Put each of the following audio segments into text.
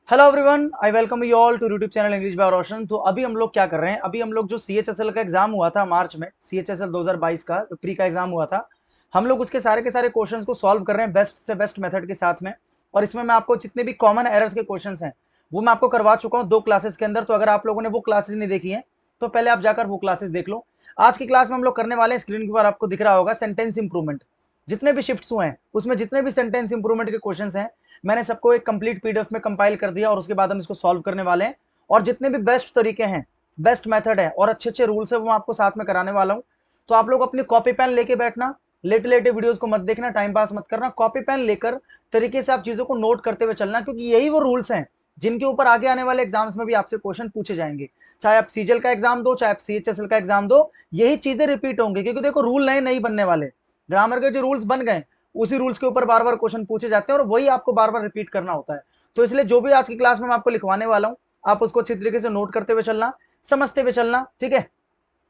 Hello everyone, I welcome you all to YouTube channel English by Roshan. तो अभी हम लोग क्या कर रहे हैं, अभी हम लोग जो सीएचएसएल का एग्जाम हुआ था मार्च में, सीएचएसएल 2022 का जो प्री का एग्जाम हुआ था, हम लोग उसके सारे के सारे क्वेश्चंस को सॉल्व कर रहे हैं बेस्ट से बेस्ट मेथड के साथ में। और इसमें मैं आपको जितने भी कॉमन एरर्स के क्वेश्चंस हैं वो मैं आपको करवा चुका हूँ 2 क्लासेस के अंदर। तो अगर आप लोगों ने वो क्लासेस नहीं देखी है तो पहले आप जाकर वो क्लासेस देख लो। आज की क्लास में हम लोग करने वाले हैं, स्क्रीन के ऊपर आपको दिख रहा होगा, सेंटेंस इंप्रूवमेंट। जितने भी शिफ्ट्स हुए हैं उसमें जितने भी सेंटेंस इंप्रूवमेंट के क्वेश्चंस हैं मैंने सबको एक कंप्लीट पीडीएफ में कंपाइल कर दिया और उसके बाद हम इसको सॉल्व करने वाले हैं। और जितने भी बेस्ट तरीके हैं, बेस्ट मेथड है और अच्छे अच्छे रूल्स है वो मैं आपको साथ में कराने वाला हूं। तो आप लोग अपनी कॉपी पेन लेके बैठना, लेटे लेटे वीडियोस को मत देखना, टाइम पास मत करना, कॉपी पेन लेकर तरीके से आप चीजों को नोट करते हुए चलना, क्योंकि यही वो रूल्स हैं जिनके ऊपर आगे आने वाले एग्जाम्स में भी आपसे क्वेश्चन पूछे जाएंगे। चाहे आप सीजीएल का एग्जाम दो, चाहे आप सीएचएसएल का एग्जाम दो, यही चीजें रिपीट होंगी, क्योंकि देखो रूल नए नहीं बनने वाले। ग्रामर के जो रूल्स बन गए उसी रूल्स के ऊपर बार बार क्वेश्चन पूछे जाते हैं और वही आपको बार बार रिपीट करना होता है। तो इसलिए जो भी आज की क्लास में मैं आपको लिखवाने वाला हूं आप उसको अच्छी तरीके से नोट करते हुए चलना, समझते हुए चलना, ठीक है।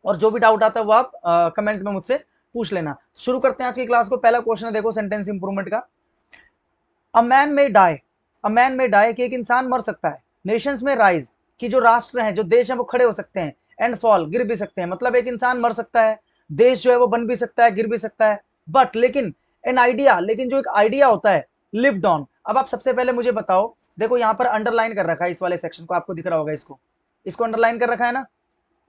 और जो भी डाउट आता है वो आप कमेंट में मुझसे पूछ लेना। तो शुरू करते हैं आज की क्लास को। पहला क्वेश्चन है, देखो सेंटेंस इंप्रूवमेंट का। अ मैन में डाई, अ मैन में डाई कि एक इंसान मर सकता है। नेशंस में राइज कि जो राष्ट्र हैं, जो देश हैं वो खड़े हो सकते हैं। एंड फॉल, गिर भी सकते हैं। मतलब एक इंसान मर सकता है, देश जो है वो बन भी सकता है, गिर भी सकता है। बट लेकिन एन आइडिया, लेकिन जो एक आइडिया होता है, लिव्ड ऑन। अब आप सबसे पहले मुझे बताओ, देखो यहां पर अंडरलाइन कर रखा है इस वाले सेक्शन को, आपको दिख रहा होगा, इसको इसको अंडरलाइन कर रखा है ना।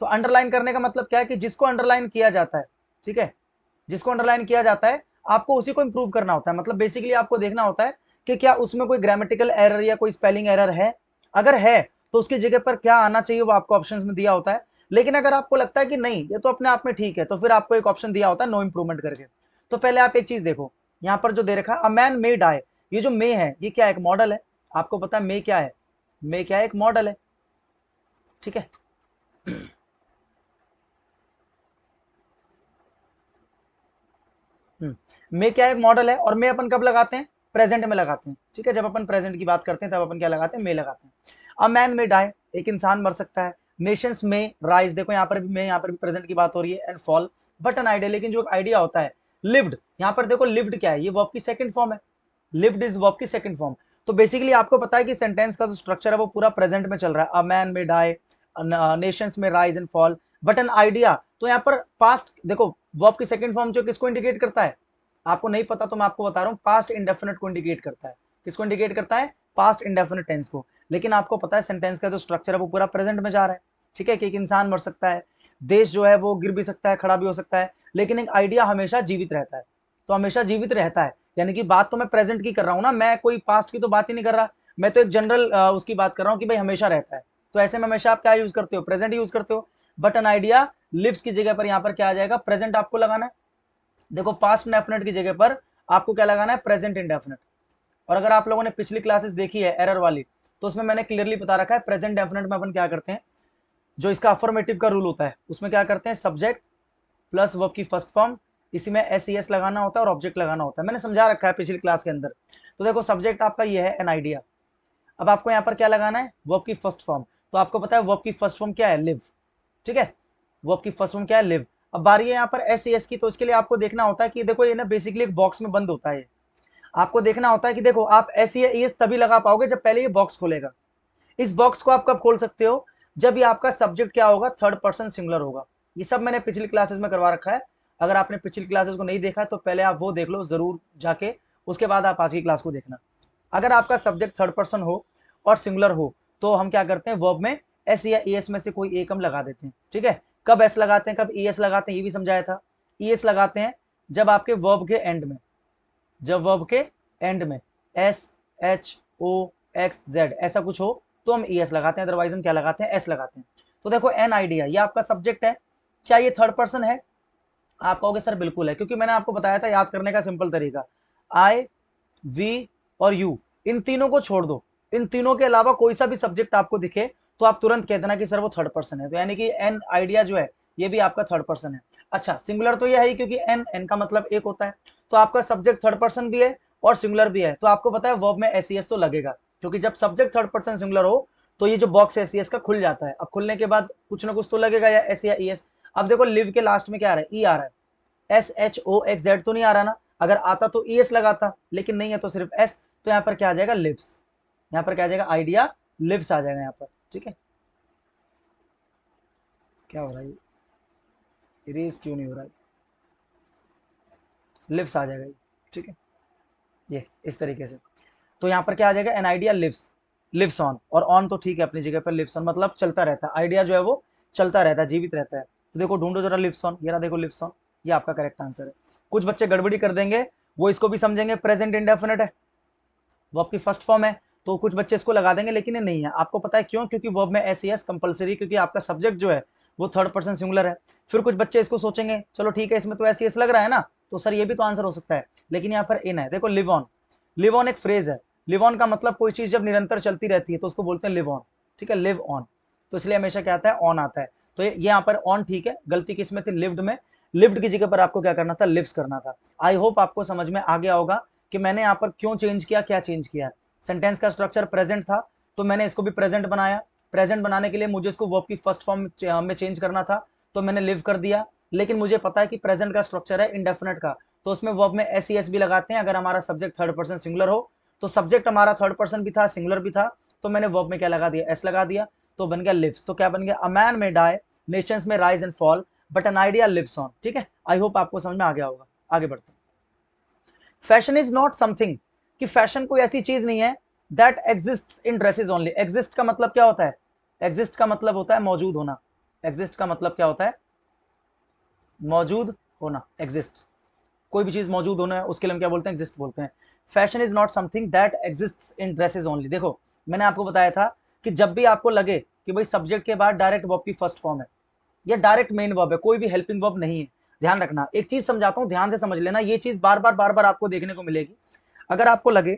तो अंडरलाइन करने का मतलब क्या है कि जिसको अंडरलाइन किया जाता है, ठीक है, जिसको अंडरलाइन किया जाता है आपको उसी को इंप्रूव करना होता है। मतलब बेसिकली आपको देखना होता है कि क्या उसमें कोई ग्रामेटिकल एरर या कोई स्पेलिंग एरर है। अगर है तो उसकी जगह पर क्या आना चाहिए वो आपको ऑप्शंस में दिया होता है। लेकिन अगर आपको लगता है कि नहीं ये तो अपने आप में ठीक है, तो फिर आपको एक ऑप्शन दिया होता है नो इंप्रूवमेंट करके। तो पहले आप एक चीज देखो, यहाँ पर जो दे रखा है अ मैन मे डाई, ये जो मे है ये क्या है, एक मॉडल है। आपको पता है मे क्या है, मे क्या है, एक मॉडल है, ठीक है। मे क्या है, एक मॉडल है। और मे अपन कब लगाते हैं, प्रेजेंट में लगाते हैं, ठीक है। जब अपन प्रेजेंट की बात करते हैं तब अपन क्या लगाते हैं, मे लगाते हैं। अ मैन में डाई, एक इंसान मर सकता है। नेशंस में राइज, देखो यहाँ पर भी मे, यहाँ पर भी प्रेजेंट की बात हो रही है। And fall, but an idea, लेकिन जो एक आइडिया होता है। लिव्ड, यहाँ पर देखो लिव्ड क्या है, ये वर्ब की सेकंड फॉर्म है। लिव्ड इज वर्ब की सेकंड फॉर्म। तो बेसिकली आपको पता है कि सेंटेंस का जो स्ट्रक्चर है वो पूरा प्रेजेंट में चल रहा है। अ man may die, nations may rise and fall, but an idea. तो यहाँ पर पास्ट देखो, वर्ब की सेकंड फॉर्म जो किसको इंडिकेट करता है, आपको नहीं पता तो मैं आपको बता रहा हूं, पास्ट इंडेफिनिट को इंडिकेट करता है। किसको इंडिकेट करता है, पास्ट इंडेफिनिट टेंस को। लेकिन आपको पता है सेंटेंस का जो स्ट्रक्चर है वो पूरा प्रेजेंट में जा रहा है, ठीक है। कि एक इंसान मर सकता है, देश जो है वो गिर भी सकता है, खड़ा भी हो सकता है, लेकिन एक आइडिया हमेशा जीवित रहता है। तो हमेशा जीवित रहता है, यानी कि बात तो मैं प्रेजेंट की कर रहा हूं ना, मैं कोई पास्ट की तो बात ही नहीं कर रहा। मैं तो एक जनरल उसकी बात कर रहा हूँ कि भाई हमेशा रहता है। तो ऐसे में हमेशा आप क्या यूज करते हो, प्रेजेंट यूज करते हो। बट एन आइडिया लिव्स की जगह पर यहाँ पर क्या आ जाएगा, प्रेजेंट आपको लगाना है। देखो पास्ट इंडेफिनिट की जगह पर आपको क्या लगाना है, प्रेजेंट इंडेफिनिट। और अगर आप लोगों ने पिछली क्लासेस देखी है एरर वाली, तो उसमें मैंने क्लियरली बता रखा है प्रेजेंट डेफिनेट में अपन क्या करते हैं, जो इसका अफर्मेटिव का रूल होता है उसमें क्या करते हैं, सब्जेक्ट प्लस वर्ब की फर्स्ट फॉर्म, इसी में एस ई एस लगाना होता है और ऑब्जेक्ट लगाना होता है। मैंने समझा रखा है पिछली क्लास के अंदर। तो देखो सब्जेक्ट आपका ये है एन आइडिया। अब आपको यहाँ पर क्या लगाना है, वर्ब की फर्स्ट फॉर्म। तो आपको पता है वर्ब की फर्स्ट फॉर्म क्या है, लिव, ठीक है। वर्ब की फर्स्ट फॉर्म क्या है, लिव। अब बारी है यहाँ पर एस ई एस की, तो इसके लिए आपको देखना होता है कि देखो ये ना बेसिकली एक बॉक्स में बंद होता है। आपको देखना होता है कि देखो आप एस ई एस तभी लगा पाओगे जब पहले ये बॉक्स खोलेगा। इस बॉक्स को आप कब खोल सकते हो, जब ये आपका सब्जेक्ट क्या होगा, थर्ड पर्सन सिंगुलर होगा। ये सब मैंने पिछली क्लासेस में करवा रखा है। अगर आपने पिछली क्लासेस को नहीं देखा तो पहले आप वो देख लो जरूर जाके, उसके बाद आप आज की क्लास को देखना। अगर आपका सब्जेक्ट थर्ड पर्सन हो और सिंगुलर हो तो हम क्या करते हैं, वर्ब में एस या ई एस में से कोई एक हम लगा देते हैं, ठीक है। कब एस लगाते हैं, कब ई एस लगाते हैं, ये भी समझाया था। ई एस लगाते हैं जब आपके वर्ब के एंड में, जब वर्ब के एंड में S H O X Z ऐसा कुछ हो तो हम ई एस लगाते हैं, अदरवाइज हम क्या लगाते हैं, एस लगाते हैं। तो देखो एन आइडिया ये आपका सब्जेक्ट है, क्या ये थर्ड पर्सन है, आप कहोगे सर बिल्कुल है, क्योंकि मैंने आपको बताया था याद करने का सिंपल तरीका, आई वी और यू, इन तीनों को छोड़ दो, इन तीनों के अलावा कोई सा भी सब्जेक्ट आपको दिखे तो आप तुरंत कह देना कि सर वो थर्ड पर्सन है। तो यानी कि एन आइडिया जो है ये भी आपका थर्ड पर्सन है। अच्छा सिंगुलर तो ये है ही, क्योंकि एन एन का मतलब एक होता है। तो आपका सब्जेक्ट थर्ड पर्सन भी है और सिंगुलर भी है, तो आपको पता है वर्ब में एस ई एस तो लगेगा, क्योंकि जब सब्जेक्ट थर्ड पर्सन सिंगुलर हो तो ये जो बॉक्स एस ई एस का खुल जाता है। अब खुलने के बाद कुछ ना कुछ तो लगेगा, या एस या ई एस। अब देखो लिव के लास्ट में क्या आ रहा है, ई आ रहा है, S H O X Z तो नहीं आ रहा ना। अगर आता तो ई एस लगाता, लेकिन नहीं है तो सिर्फ एस। तो यहाँ पर क्या आ जाएगा, लिव्स। यहाँ पर क्या आ जाएगा, आइडिया लिव्स आ जाएगा यहाँ पर, ठीक है। क्या हो रहा है, इरेज क्यों नहीं हो रहा है, लिव्स आ जाएगा, ठीक है, ये इस तरीके से। तो यहाँ पर क्या आ जाएगा, an idea lives, lives on, और ऑन तो ठीक है अपनी जगह पर, लिव्स ऑन मतलब चलता रहता है, आइडिया जो है वो चलता रहता है, जीवित रहता है। तो देखो ढूंढो जरा लिव्स ऑन, ये रहा देखो लिव्स ऑन, ये आपका करेक्ट आंसर है। कुछ बच्चे गड़बड़ी कर देंगे, वो इसको भी समझेंगे प्रेजेंट इंडेफिनिट है, वर्ब की फर्स्ट फॉर्म है, तो कुछ बच्चे इसको लगा देंगे, लेकिन ये नहीं है। आपको पता है क्यों, क्योंकि वर्ब में एस एस कंपलसरी, क्योंकि आपका सब्जेक्ट जो है वो थर्ड पर्सन सिंगुलर है। फिर कुछ बच्चे इसको सोचेंगे चलो ठीक है इसमें तो एस एस लग रहा है ना, तो सर ये भी तो आंसर हो सकता है, लेकिन यहाँ पर इन है। देखो लिव ऑन, लिव ऑन एक फ्रेज है, लिव ऑन का मतलब कोई चीज जब निरंतर चलती रहती है तो उसको बोलते हैं लिव ऑन, ठीक है, लिव ऑन। तो इसलिए हमेशा क्या आता है, ऑन आता है। तो ये यहाँ पर ऑन ठीक है, गलती किस में थी, लिव्ड में। लिव्ड की जगह पर आपको क्या करना था, लिव्स करना था। आई होप आपको समझ में आ गया होगा कि मैंने यहाँ पर क्यों चेंज किया, क्या चेंज किया है। सेंटेंस का स्ट्रक्चर प्रेजेंट था, तो मैंने इसको भी प्रेजेंट बनाया। प्रेजेंट बनाने के लिए मुझे इसको वर्ब की फर्स्ट फॉर्म में चेंज करना था, तो मैंने लिव कर दिया। लेकिन मुझे पता है कि प्रेजेंट का स्ट्रक्चर है इंडेफिनिट का, तो उसमें वर्ब में एस भी लगाते हैं अगर हमारा सब्जेक्ट थर्ड पर्सन सिंगुलर हो। तो सब्जेक्ट हमारा थर्ड पर्सन भी था, सिंगुलर भी था, तो मैंने वर्ब में क्या लगा दिया, एस लगा दिया, तो बन गया लिव्स। तो क्या बन गया, a man may die, nations may rise and fall, but an idea lives on, ठीक है। आई होप आपको समझ में आ गया होगा। आगे बढ़ते हैं। फैशन इज नॉट समथिंग, कि फैशन कोई ऐसी चीज नहीं है that exist in dresses only. Exist का मतलब क्या होता है, एग्जिस्ट का मतलब होता है मौजूद होना। एग्जिस्ट का मतलब क्या होता है, मौजूद होना, एग्जिस्ट। कोई भी चीज मौजूद होना है उसके लिए हम क्या बोलते हैं, एग्जिस्ट बोलते हैं। Fashion is not something that exist in dresses only. देखो मैंने आपको बताया था कि जब भी आपको लगे कि भाई सब्जेक्ट के बाद डायरेक्ट वर्ब की फर्स्ट फॉर्म है या डायरेक्ट मेन वर्ब है, कोई भी हेल्पिंग वर्ब नहीं है, ध्यान रखना। एक चीज समझाता हूं, ध्यान से समझ लेना, ये चीज बार बार आपको देखने को मिलेगी। अगर आपको लगे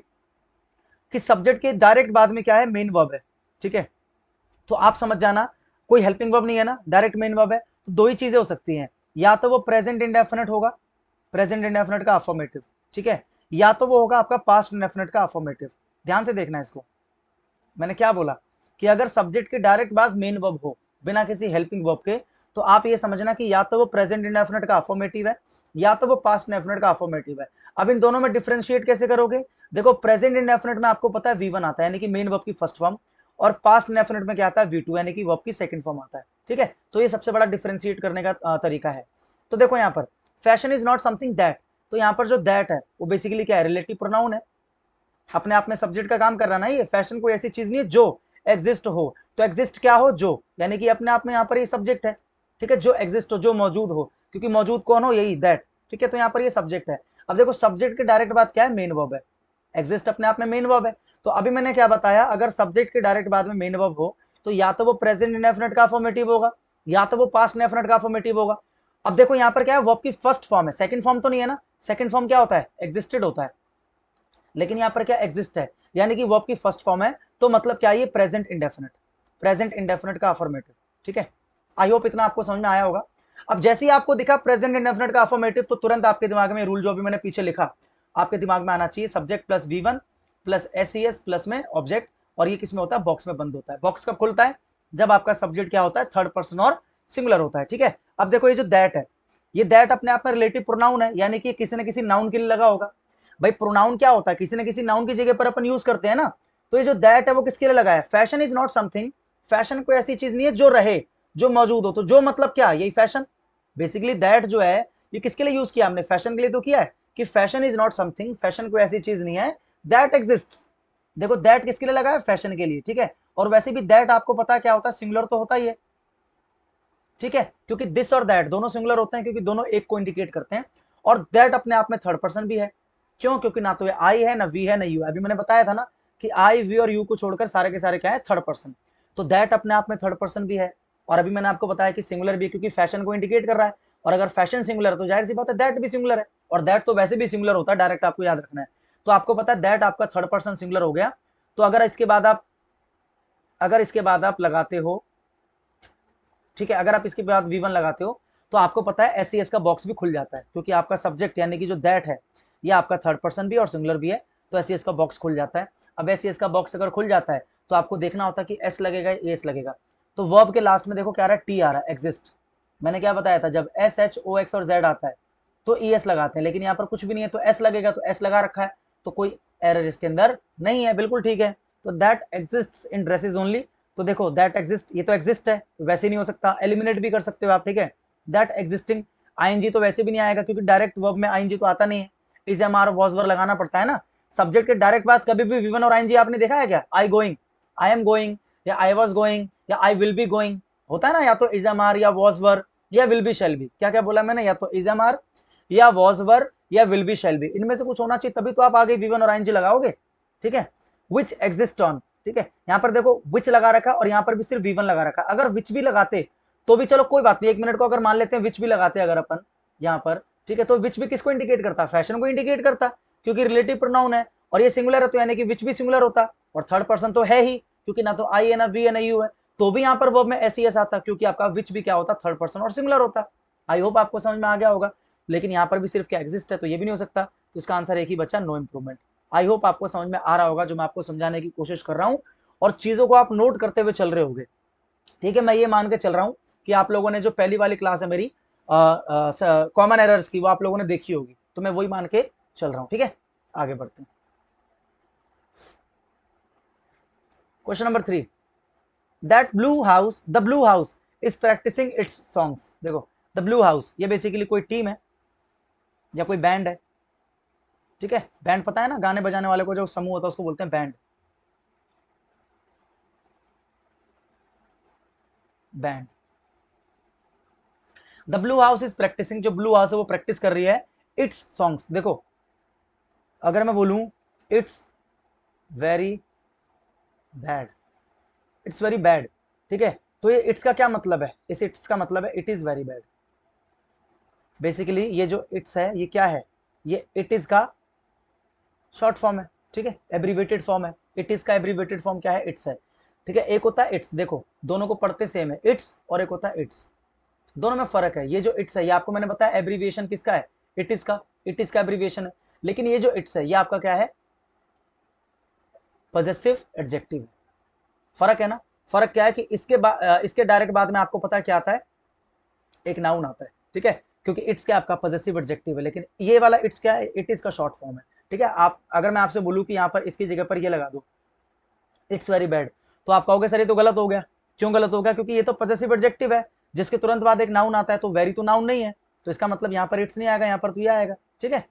कि सब्जेक्ट के डायरेक्ट बाद में क्या है, मेन वर्ब है, ठीक है, तो आप समझ जाना कोई हेल्पिंग वर्ब नहीं है ना, डायरेक्ट मेन वर्ब है। तो दो ही चीजें हो सकती हैं, या तो वो प्रेजेंट इंडेफिनिट होगा, प्रेजेंट इंडेफिनिट का अफर्मेटिव, ठीक है, या तो वो होगा आपका पास्ट इंडेफिनिट का अफर्मेटिव। ध्यान से देखना इसको, मैंने क्या बोला कि अगर सब्जेक्ट के डायरेक्ट बाद मेन वर्ब हो बिना किसी हेल्पिंग वर्ब के, तो आप ये समझना कि या तो वो प्रेजेंट इंडेफिनिट का अफर्मेटिव है या तो वो पास्ट इंडेफिनिट का अफर्मेटिव है। अब इन दोनों में डिफरेंशिएट कैसे करोगे, देखो प्रेजेंट इंडेफिनिट में आपको पता है V1 आता है यानी कि मेन वर्ब की फर्स्ट फॉर्म, और पास्ट इंडेफिनिट में क्या आता है, V2 यानी कि वर्ब की सेकंड फॉर्म आता है, ठीक है। तो ये सबसे बड़ा डिफरेंशिएट करने का तरीका है। तो देखो यहाँ पर fashion is not something that, तो यहाँ पर जो दैट है वो बेसिकली क्या है, रिलेटिव प्रोनाउन है, अपने आप में सब्जेक्ट का काम कर रहा है ना। ये फैशन कोई ऐसी चीज नहीं है जो एग्जिस्ट हो, तो एग्जिस्ट क्या हो, जो, यानी कि अपने आप में यहाँ पर ये सब्जेक्ट है, ठीक है, जो एग्जिस्ट हो, जो मौजूद हो, क्योंकि मौजूद कौन हो, यही दैट, ठीक है। तो यहाँ पर ये सब्जेक्ट है। अब देखो सब्जेक्ट के डायरेक्ट बात क्या है, मेन वर्ब है, एग्जिस्ट अपने आप में मेन वर्ब है। तो अभी मैंने क्या बताया, अगर सब्जेक्ट के डायरेक्ट बाद में मेन वर्ब हो तो या तो वो प्रेजेंट इंडेफिनिट का अफर्मेटिव होगा या तो वो पास्ट इंडेफिनिट का अफर्मेटिव होगा। अब देखो यहाँ पर क्या है, वर्ब की फर्स्ट फॉर्म है, सेकंड फॉर्म तो नहीं है ना, सेकंड फॉर्म क्या होता है, एग्जिस्टेड होता है, लेकिन यहाँ पर क्या एग्जिस्ट है, यानी कि वर्ब की फर्स्ट फॉर्म है, तो मतलब क्या, ये प्रेजेंट इंडेफिनिट, प्रेजेंट इंडेफिनिट का अफर्मेटिव, ठीक है। आई होप इतना आपको समझ में आया होगा। अब जैसे ही आपको दिखा प्रेजेंट इंडेफिनिट का अफर्मेटिव, तो तुरंत आपके दिमाग में रूल जो भी मैंने पीछे लिखा आपके दिमाग में आना चाहिए, subject plus V1 plus SES plus में ऑब्जेक्ट, और ये किसमें होता है, बॉक्स में बंद होता है। बॉक्स कब खुलता है, जब आपका सब्जेक्ट क्या होता है, थर्ड पर्सन और सिंगुलर होता है, ठीक है। अब देखो ये जो दैट है, ये दैट अपने आप में रिलेटिव प्रोनाउन है, यानी कि किसी न किसी नाउन के लिए लगा होगा। भाई प्रोनाउन क्या होता है, किसी न किसी नाउन की जगह पर अपन यूज करते हैं ना, तो ये जो दैट है वो किसके लिए लगा है, fashion is not something, fashion कोई ऐसी चीज नहीं है जो रहे, जो मौजूद हो, तो जो मतलब क्या, यही फैशन। बेसिकली दैट जो है ये किसके लिए यूज किया हमने, फैशन के लिए तो किया है, कि fashion is not something, fashion कोई ऐसी चीज नहीं है दैट एग्जिस्ट। देखो दैट किसके लिए लगा है, फैशन के लिए, ठीक है। और वैसे भी दैट आपको पता क्या होता है, सिंगुलर तो होता ही है, ठीक है, क्योंकि दिस और दैट दोनों सिंगुलर होते हैं, क्योंकि दोनों एक को इंडिकेट करते हैं। और दैट अपने आप में थर्ड पर्सन भी है, क्यों, क्योंकि ना तो ये आई है, ना वी है, ना यू है। अभी मैंने बताया था ना कि आई, वी और यू को छोड़कर सारे के सारे क्या है, थर्ड पर्सन। तो दैट अपने आप में थर्ड पर्सन भी है। और अभी मैंने आपको बताया कि सिंगुलर भी है, क्योंकि फैशन को इंडिकेट कर रहा है, और अगर फैशन सिंगुलर है तो जाहिर सी बात है दैट भी सिंगुलर है, और दैट तो वैसे भी सिंगुलर होता है, डायरेक्ट आपको याद रखना है। तो आपको पता है दैट आपका थर्ड पर्सन सिंगुलर हो गया। तो अगर इसके बाद आप लगाते हो, ठीक है, अगर आप इसके बाद V1 लगाते हो तो आपको पता है SES का बॉक्स भी खुल जाता है, क्योंकि आपका सब्जेक्ट यानी कि जो दैट है ये आपका थर्ड पर्सन भी और सिंगुलर भी है, तो SES का बॉक्स खुल जाता है। अब SES का बॉक्स अगर खुल जाता है तो आपको देखना होता है कि S लगेगा, एस लगेगा। तो वर्ब के लास्ट में देखो क्या आ रहा है, टी आ रहा है, एग्जिस्ट। मैंने क्या बताया था, जब SHOX और Z आता है तो ES लगाते हैं, लेकिन यहाँ पर कुछ भी नहीं है तो S लगेगा, तो S लगा रखा है, तो कोई एरर इसके अंदर नहीं है, बिल्कुल ठीक है। तो that exist in dresses only, तो देखो दैट एग्जिस्ट, ये तो एग्जिस्ट है, तो वैसे नहीं हो सकता, एलिमिनेट भी कर सकते हो आप, ठीक है। दैट एग्जिस्टिंग, आईएनजी तो वैसे भी नहीं आएगा क्योंकि डायरेक्ट वर्ब में आईएनजी तो आता नहीं है, is am are was were लगाना पड़ता है ना। सब्जेक्ट के डायरेक्ट बात कभी भी वी1 और आईएनजी आपने देखा है क्या? I going, I am going, या आई वॉज गोइंग, या आई विल बी गोइंग, होता है ना, या तो इज एम आर या वॉज वर या विल बी शेल बी। क्या क्या बोला मैंने? या तो इज एम आर या वॉज वर या विल बी शेल बी, इनमें से कुछ होना चाहिए, तभी तो आप आगे वी1 और आईएनजी लगाओगे, ठीक है। विच एग्जिस्ट ऑन, ठीक है, यहाँ पर देखो विच लगा रखा और यहाँ पर भी सिर्फ वी1 लगा रखा। अगर विच भी लगाते तो भी चलो कोई बात नहीं, 1 मिनट को अगर मान लेते हैं विच भी लगाते अगर अपन यहाँ पर, ठीक है, तो विच भी किसको इंडिकेट करता? फैशन को इंडिकेट करता, क्योंकि रिलेटिव प्रोनाउन है और ये सिंगुलर है, तो यानी कि विच भी सिंगुलर होता, और थर्ड पर्सन तो है ही, क्योंकि ना तो आई है ना वी है ना यू है, तो भी यहाँ पर वर्ब में एस ई एस आता, क्योंकि आपका विच भी क्या होता? थर्ड पर्सन और सिंगुलर होता। आई होप आपको समझ में आ गया होगा। लेकिन यहाँ पर भी सिर्फ क्या एग्जिस्ट है, तो ये भी नहीं हो सकता, तो इसका आंसर एक ही बचा, नो इंप्रूवमेंट। आई होप आपको समझ में आ रहा होगा जो मैं आपको समझाने की कोशिश कर रहा हूँ, और चीजों को आप नोट करते हुए चल रहे होंगे, ठीक है। मैं ये मान के चल रहा हूँ कि आप लोगों ने जो पहली वाली क्लास है मेरी कॉमन एरर्स की, वो आप लोगों ने देखी होगी, तो मैं वही मान के चल रहा हूँ, ठीक है। आगे बढ़ते हैं। Question number 3, that blue house, the blue house is practicing its songs. देखो द ब्लू हाउस ये बेसिकली कोई टीम है या कोई बैंड है, ठीक है। बैंड पता है ना, गाने बजाने वाले को जो समूह होता है उसको बोलते हैं band, band. The blue house is practicing, जो ब्लू हाउस है वो प्रैक्टिस कर रही है इट्स सॉन्ग्स। देखो अगर मैं बोलूं it's very bad, it's very bad, ठीक है, तो ये इट्स का क्या मतलब है? इस इट्स का मतलब है it is very bad. Basically ये जो इट्स है ये क्या है? ये इट इज का शॉर्ट फॉर्म है, ठीक है, एब्रीवेटेड फॉर्म है। इट इज का एब्रीवेटेड फॉर्म क्या है? इट्स है, ठीक है। एक होता है इट्स, देखो दोनों को पढ़ते सेम है इट्स, और एक होता है इट्स, दोनों में फर्क है। ये जो इट्स है ये आपको मैंने बताया एब्रीविएशन किसका है? इट इज का, इट इज का एब्रीविएशन है। लेकिन ये जो इट्स है ये आपका क्या है? Possessive adjective. फर्क है ना। फर्क क्या है कि इसके डायरेक्ट बाद में आपको पता है क्या आता है? एक नाउन आता है, ठीक है, क्योंकि इट्स क्या आपका पॉजेसिव एडजेक्टिव है। लेकिन ये वाला इट्स क्या है? इट इज का शॉर्ट फॉर्म है, ठीक है। आप अगर मैं आपसे बोलूं कि यहाँ पर इसकी जगह पर ये लगा दो इट्स वेरी बैड, तो आप कहोगे सर ये तो गलत हो गया। क्यों गलत हो गया? क्योंकि ये तो पॉजेसिव एडजेक्टिव है जिसके तुरंत बाद एक नाउन आता है, तो वेरी तो नाउन नहीं है, तो इसका मतलब यहाँ पर इट्स नहीं आएगा, यहाँ पर तो ये आएगा, ठीक है।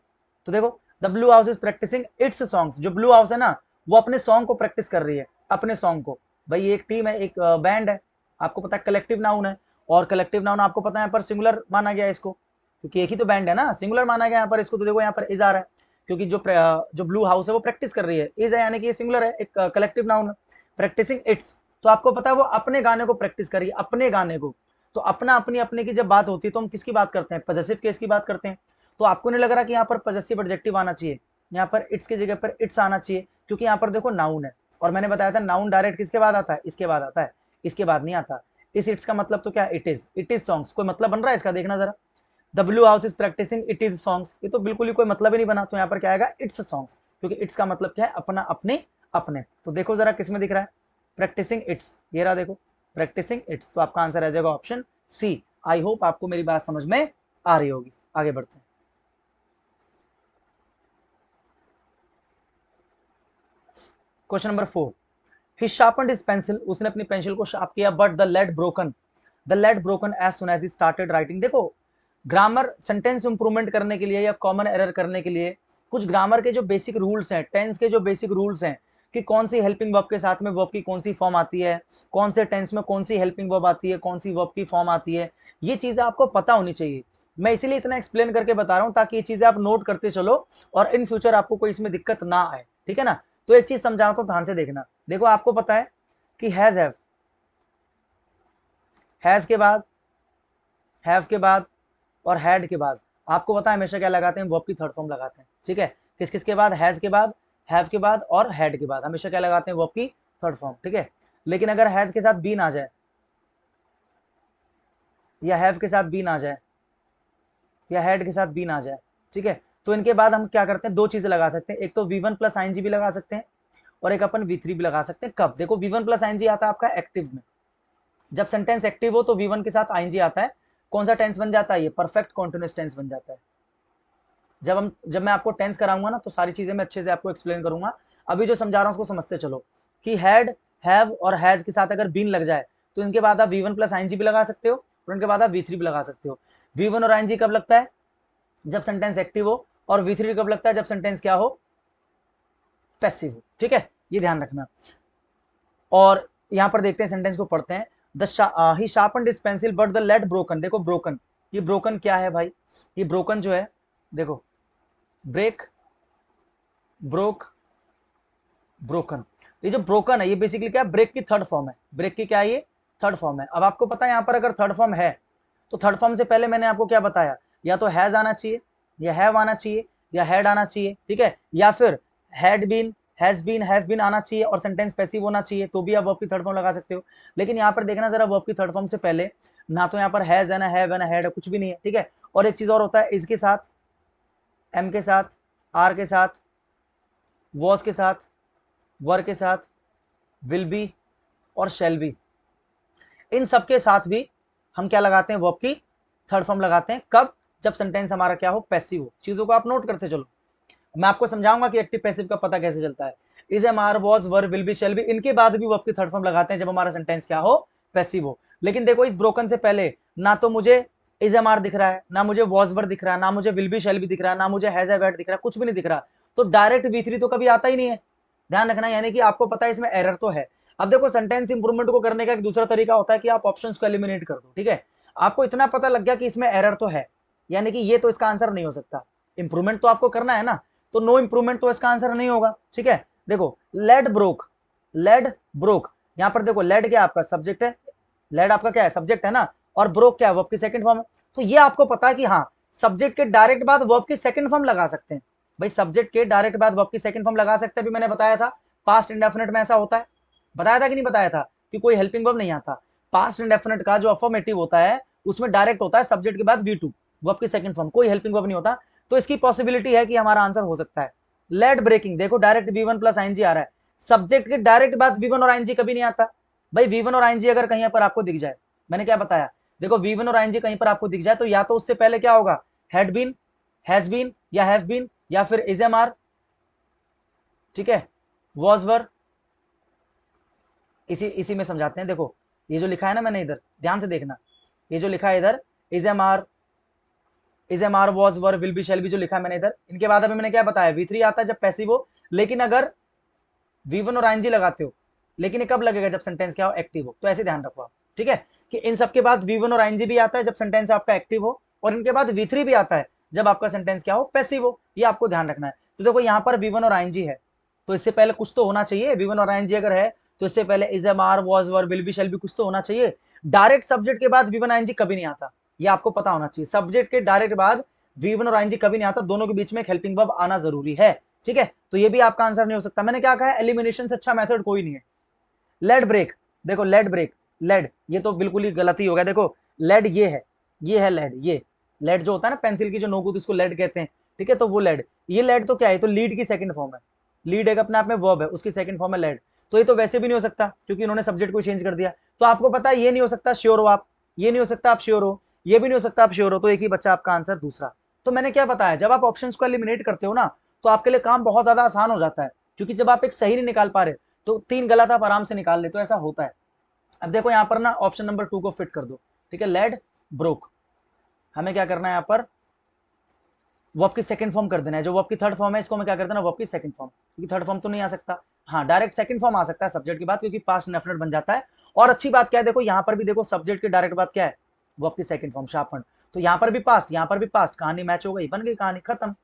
तो देखो the blue house is practicing its songs, जो ब्लू हाउस है ना वो अपने सॉन्ग को प्रैक्टिस कर रही है, अपने सॉन्ग को। भाई एक टीम है, एक बैंड है, आपको पता है कलेक्टिव नाउन है, और कलेक्टिव नाउन आपको पता है यहाँ पर सिंगुलर माना गया इसको, क्योंकि एक ही तो बैंड है ना, सिंगुलर माना गया यहाँ पर इसको। तो देखो यहाँ पर इज आ रहा है, क्योंकि जो ब्लू हाउस है वो प्रैक्टिस कर रही है, इज है यानी कि ये सिंगुलर है, एक कलेक्टिव नाउन है। प्रैक्टिसिंग इट्स, तो आपको पता है वो अपने गाने को प्रैक्टिस करिए, अपने गाने को। तो अपना अपनी अपने की जब बात होती है तो हम किसकी बात करते हैं? पॉजेसिव केस की बात करते हैं। तो आपको नहीं लग रहा कि यहाँ पर पॉजेसिव एडजेक्टिव आना चाहिए? यहाँ पर इट्स की जगह पर इट्स आना चाहिए, क्योंकि यहाँ पर देखो नाउन है, और मैंने बताया था नाउन डायरेक्ट किसके बाद आता है? इसके बाद आता है, इसके बाद नहीं आता। इस इट्स का मतलब तो क्या? It is songs. कोई मतलब बन रहा है इसका? देखना जरा, the blue house is practicing it is songs, ये तो बिल्कुल ही कोई मतलब ही नहीं बना। तो यहाँ पर क्या आएगा? इट्स सॉन्ग्स, क्योंकि इट्स का मतलब क्या है? अपना, अपने, अपने। तो देखो जरा किसमें दिख रहा है? प्रैक्टिसिंग इट्स, ये रहा देखो प्रैक्टिसिंग इट्स, तो आपका आंसर आ जाएगा ऑप्शन सी। आई होप आपको मेरी बात समझ में आ रही होगी। आगे बढ़ते हैं। Question number 4, he sharpened his pencil, उसने अपनी पेंसिल को शार्प किया, but the lead broken, the lead broken as soon as he started writing. देखो ग्रामर सेंटेंस इंप्रूवमेंट करने के लिए या कॉमन एरर करने के लिए कुछ ग्रामर के जो बेसिक रूल्स हैं, टेंस के जो बेसिक रूल्स हैं, कि कौन सी हेल्पिंग वर्ब के साथ में वर्ब की कौन सी फॉर्म आती है, कौन से टेंस में कौन सी हेल्पिंग वर्ब आती है, कौन सी वर्ब की फॉर्म आती है, ये चीजें आपको पता होनी चाहिए। मैं इसीलिए इतना एक्सप्लेन करके बता रहा हूं ताकि ये चीजें आप नोट करते चलो और इन फ्यूचर आपको कोई इसमें दिक्कत ना आए, ठीक है ना। तो एक चीज समझाता हूं, ध्यान से देखना। देखो आपको पता है कि हैज के बाद, हैव के बाद और हैड के बाद आपको पता है हमेशा क्या लगाते हैं? वर्ब की थर्ड फॉर्म लगाते हैं, ठीक है। किस किस के बाद? हैज के बाद, हैव के बाद और हैड के बाद हमेशा क्या लगाते हैं? वर्ब की थर्ड फॉर्म, ठीक है। लेकिन अगर हैज के साथ बी ना जाए या हैव के साथ बी ना जाए या हैड के साथ बी ना जाए, ठीक है, तो इनके बाद हम क्या करते हैं? दो चीजें लगा सकते हैं, एक तो v1 प्लस आईएनजी भी लगा सकते हैं और एक अपन v3 भी लगा सकते हैं। कब? देखो v1 प्लस आईएनजी आता है आपका एक्टिव में, जब सेंटेंस एक्टिव हो तो v1 के साथ आईएनजी आता है। कौन सा टेंस बन जाता है? ये परफेक्ट कॉन्टिन्यूअस टेंस बन जाता है। जब मैं आपको टेंस कराऊंगा ना तो सारी चीजें मैं अच्छे से आपको एक्सप्लेन करूंगा। अभी जो समझा रहा हूं उसको समझते चलो कि हैड, हैव और हैज के साथ अगर बीन लग जाए तो इनके बाद आप V1 प्लस आईएनजी भी लगा सकते हो और इनके बाद आप V3 भी लगा सकते हो। V1 और आईएनजी कब लगता है? जब सेंटेंस एक्टिव हो, और V3 कब लगता है? जब सेंटेंस क्या हो? पैसिव हो। ठीक है, ये ध्यान रखना। और यहां पर देखते हैं, सेंटेंस को पढ़ते हैं। He sharpened his pencil but the lead broken. देखो ब्रोकन, ये ब्रोकन क्या है भाई? ये ब्रोकन जो है, देखो ब्रेक, ब्रोक, ब्रोकन। ये जो ब्रोकन है ये बेसिकली क्या है? ब्रेक की थर्ड फॉर्म है। ब्रेक की क्या है? ये थर्ड फॉर्म है। अब आपको पता है यहां पर अगर थर्ड फॉर्म है तो थर्ड फॉर्म से पहले मैंने आपको क्या बताया? या तो हैज आना चाहिए, या हैव आना चाहिए, या हैड आना चाहिए। ठीक है, या फिर had been, has been, have been आना चाहिए और सेंटेंस पैसिव होना चाहिए, तो भी आप वर्ब की थर्ड फॉर्म लगा सकते हो। लेकिन यहाँ पर देखना जरा, वर्ब की थर्ड फॉर्म से पहले ना तो यहाँ पर हैज है, ना हैव है, ना हैड है, कुछ भी नहीं है। ठीक है, और एक चीज और होता है, इसके साथ, एम के साथ, आर के साथ, वॉज के साथ, वर के साथ, विल बी और शैल बी, इन सबके साथ भी हम क्या लगाते हैं? वर्ब की थर्ड फॉर्म लगाते हैं। कब? जब सेंटेंस हमारा क्या हो? पैसिव हो। चीजों को आप नोट करते चलो, मैं आपको समझाऊंगा कि एक्टिव पैसिव का पता कैसे चलता है। Is, am, are, was, were, will be, shall be, इनके बाद भी वर्ब की थर्ड फॉर्म लगाते हैं जब हमारा सेंटेंस क्या हो? पैसिव हो। लेकिन देखो, इस ब्रोकन से पहले ना तो मुझे इज, एम, आर दिख रहा है, ना मुझे वॉज, वर दिख रहा है, ना मुझे विल बी, शैल बी दिख रहा है, ना मुझे हैज, हैव, हैड दिख रहा है, कुछ भी नहीं दिख रहा। तो डायरेक्ट V3 तो कभी आता ही नहीं है, ध्यान रखना। यानी कि आपको पता है इसमें एरर तो है। अब देखो, सेंटेंस इंप्रूवमेंट को करने का एक दूसरा तरीका होता है कि आप ऑप्शंस को एलिमिनेट कर दो। ठीक है, आपको इतना पता लग गया कि इसमें एरर तो है, यानी कि ये तो इसका आंसर नहीं हो सकता। इंप्रूवमेंट तो आपको करना है ना, तो नो इंप्रूवमेंट तो इसका आंसर नहीं होगा। ठीक है, देखो लेड ब्रोक, लेड ब्रोक, यहां पर देखो लेड क्या आपका सब्जेक्ट है, लेड आपका क्या है? सब्जेक्ट है ना, और ब्रोक क्या है? वर्ब की सेकंड फॉर्म है। तो ये आपको पता है कि हाँ, सब्जेक्ट के डायरेक्ट बाद वर्ब की सेकंड फॉर्म लगा सकते हैं। भाई सब्जेक्ट के डायरेक्ट बाद वर्ब की सेकंड फॉर्म लगा सकते हैं, भी मैंने बताया था। पास्ट इंडेफिनिट में ऐसा होता है, बताया था कि नहीं बताया था? कि कोई हेल्पिंग वर्ब नहीं आता। पास्ट इंडेफिनिट का जो अफर्मेटिव होता है उसमें डायरेक्ट होता है सब्जेक्ट के बाद V2, वर्ब की सेकंड फॉर्म, कोई हेल्पिंग वर्ब नहीं होता। तो इसकी पॉसिबिलिटी है कि हमारा आंसर हो सकता है लेड ब्रेकिंग। देखो डायरेक्ट V1 प्लस आईएनजी आ रहा है, सब्जेक्ट के डायरेक्ट बाद V1 और आईएनजी कभी नहीं आता। भाई V1 और आईएनजी अगर कहीं पर आपको दिख जाए, मैंने क्या बताया? देखो V1 और आईएनजी कहीं पर आपको दिख जाए तो या तो उससे पहले क्या होगा? हैड बीन, हैज बीन, या हैव बीन, या फिर इज, एम, आर, ठीक है, वॉज, वर। इसी में समझाते हैं। देखो ये जो लिखा है ना मैंने इधर, ध्यान से देखना, ये जो लिखा है इधर, is, am, are, is, am, are, was, were, will be, shall be, जो लिखा है मैंने इधर, इनके बाद अभी मैंने क्या बताया? V3 आता है जब पैसिव हो। लेकिन अगर V1 और आईएनजी लगाते हो, लेकिन ये कब लगेगा? जब सेंटेंस क्या हो? एक्टिव हो। तो ऐसे ध्यान रखो आप। ठीक है, कि इन सबके बाद V1 और आईएनजी भी आता है जब सेंटेंस आपका एक्टिव हो, और इनके बाद V3 भी आता है जब आपका सेंटेंस क्या हो? पैसिव हो। ये आपको ध्यान रखना है। तो देखो यहाँ पर V1 और आईएनजी है, तो इससे पहले कुछ तो होना चाहिए। V1 और आईएनजी अगर है तो इससे पहले is, am, are, was, were, will be, shall be, कुछ तो होना चाहिए। डायरेक्ट सब्जेक्ट के बाद V1 आईएनजी कभी नहीं आता, ये आपको पता होना चाहिए। सब्जेक्ट के डायरेक्ट बाद V1 और आईएनजी कभी नहीं आता, दोनों के बीच में एक हेल्पिंग वर्ब आना जरूरी है। ठीक है, तो ये भी आपका आंसर नहीं हो सकता। मैंने क्या कहा है? एलिमिनेशन से अच्छा मेथड कोई नहीं है। लेड ब्रेक, देखो लेड ब्रेक, लेड, ये तो बिल्कुल ही गलती हो गया। देखो लेड ये है लेड, ये लेड जो होता है ना पेंसिल की जो नोक होती है उसको लेड कहते हैं। ठीक है, तो वो लेड, ये लेड तो क्या है? तो लीड की सेकंड फॉर्म है। लीड एक अपने आप में वर्ब है, उसकी सेकंड फॉर्म है लेड। तो ये तो वैसे भी नहीं हो सकता क्योंकि इन्होंने सब्जेक्ट को चेंज कर दिया। तो आपको पता है ये नहीं हो सकता, श्योर हो आप? ये नहीं हो सकता, आप श्योर हो? ये भी नहीं हो सकता, आप श्योर हो? तो एक ही बच्चा आपका आंसर दूसरा। तो मैंने क्या बताया, जब आप ऑप्शंस को एलिमिनेट करते हो ना तो आपके लिए काम बहुत ज्यादा आसान हो जाता है, क्योंकि जब आप एक सही नहीं निकाल पा रहे तो 3 गलत आप आराम से निकाल लेते हो, ऐसा होता है। अब देखो यहाँ पर ना ऑप्शन नंबर 2 को फिट कर दो। ठीक है, लेड ब्रोक, हमें क्या करना है यहाँ पर? वर्ब की सेकंड फॉर्म कर देना है। जो वर्ब की थर्ड फॉर्म है इसको हमें क्या कर देना? वर्ब की सेकंड फॉर्म, क्योंकि थर्ड फॉर्म तो नहीं आ सकता। हाँ, डायरेक्ट सेकंड फॉर्म आ सकता है सब्जेक्ट के बाद, क्योंकि पास्ट इंडेफिनिट बन जाता है। और अच्छी बात क्या है, देखो यहाँ पर भी देखो सब्जेक्ट के डायरेक्ट बाद क्या है? वर्ब की सेकंड फॉर्म, शार्पन। तो यहाँ पर भी पास्ट, यहाँ पर भी पास्ट, कहानी मैच हो गई, बन गई कहानी, खत्म।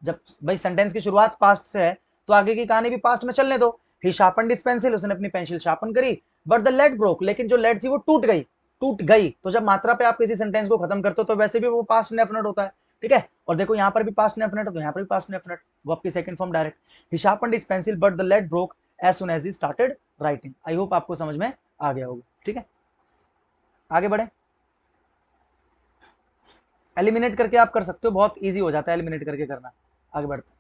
जब भाई सेंटेंस की शुरुआत पास्ट से है तो आगे की कहानी भी पास्ट में चलने दो। ही शार्पन हिज पेंसिल, उसने अपनी पेंसिल शार्पन करी, बट द लेड ब्रोक, लेकिन जो लेड थी वो टूट गई, टूट गई। तो जब मात्रा पे आप किसी सेंटेंस को खत्म करते हो तो वैसे भी वो पास्ट इंडेफिनिट होता है। ठीक है, और देखो यहाँ पर भी पास्ट इंडेफिनिट है तो यहाँ पर भी पास्ट इंडेफिनिट, वर्ब की second form direct. He sharpen his pencil but the lead broke as soon as he started writing. I hope आपको समझ में आ गया होगा। ठीक है, आगे बढ़े। एलिमिनेट करके आप कर सकते हो, बहुत ईजी हो जाता है एलिमिनेट करके करना। आगे बढ़ते,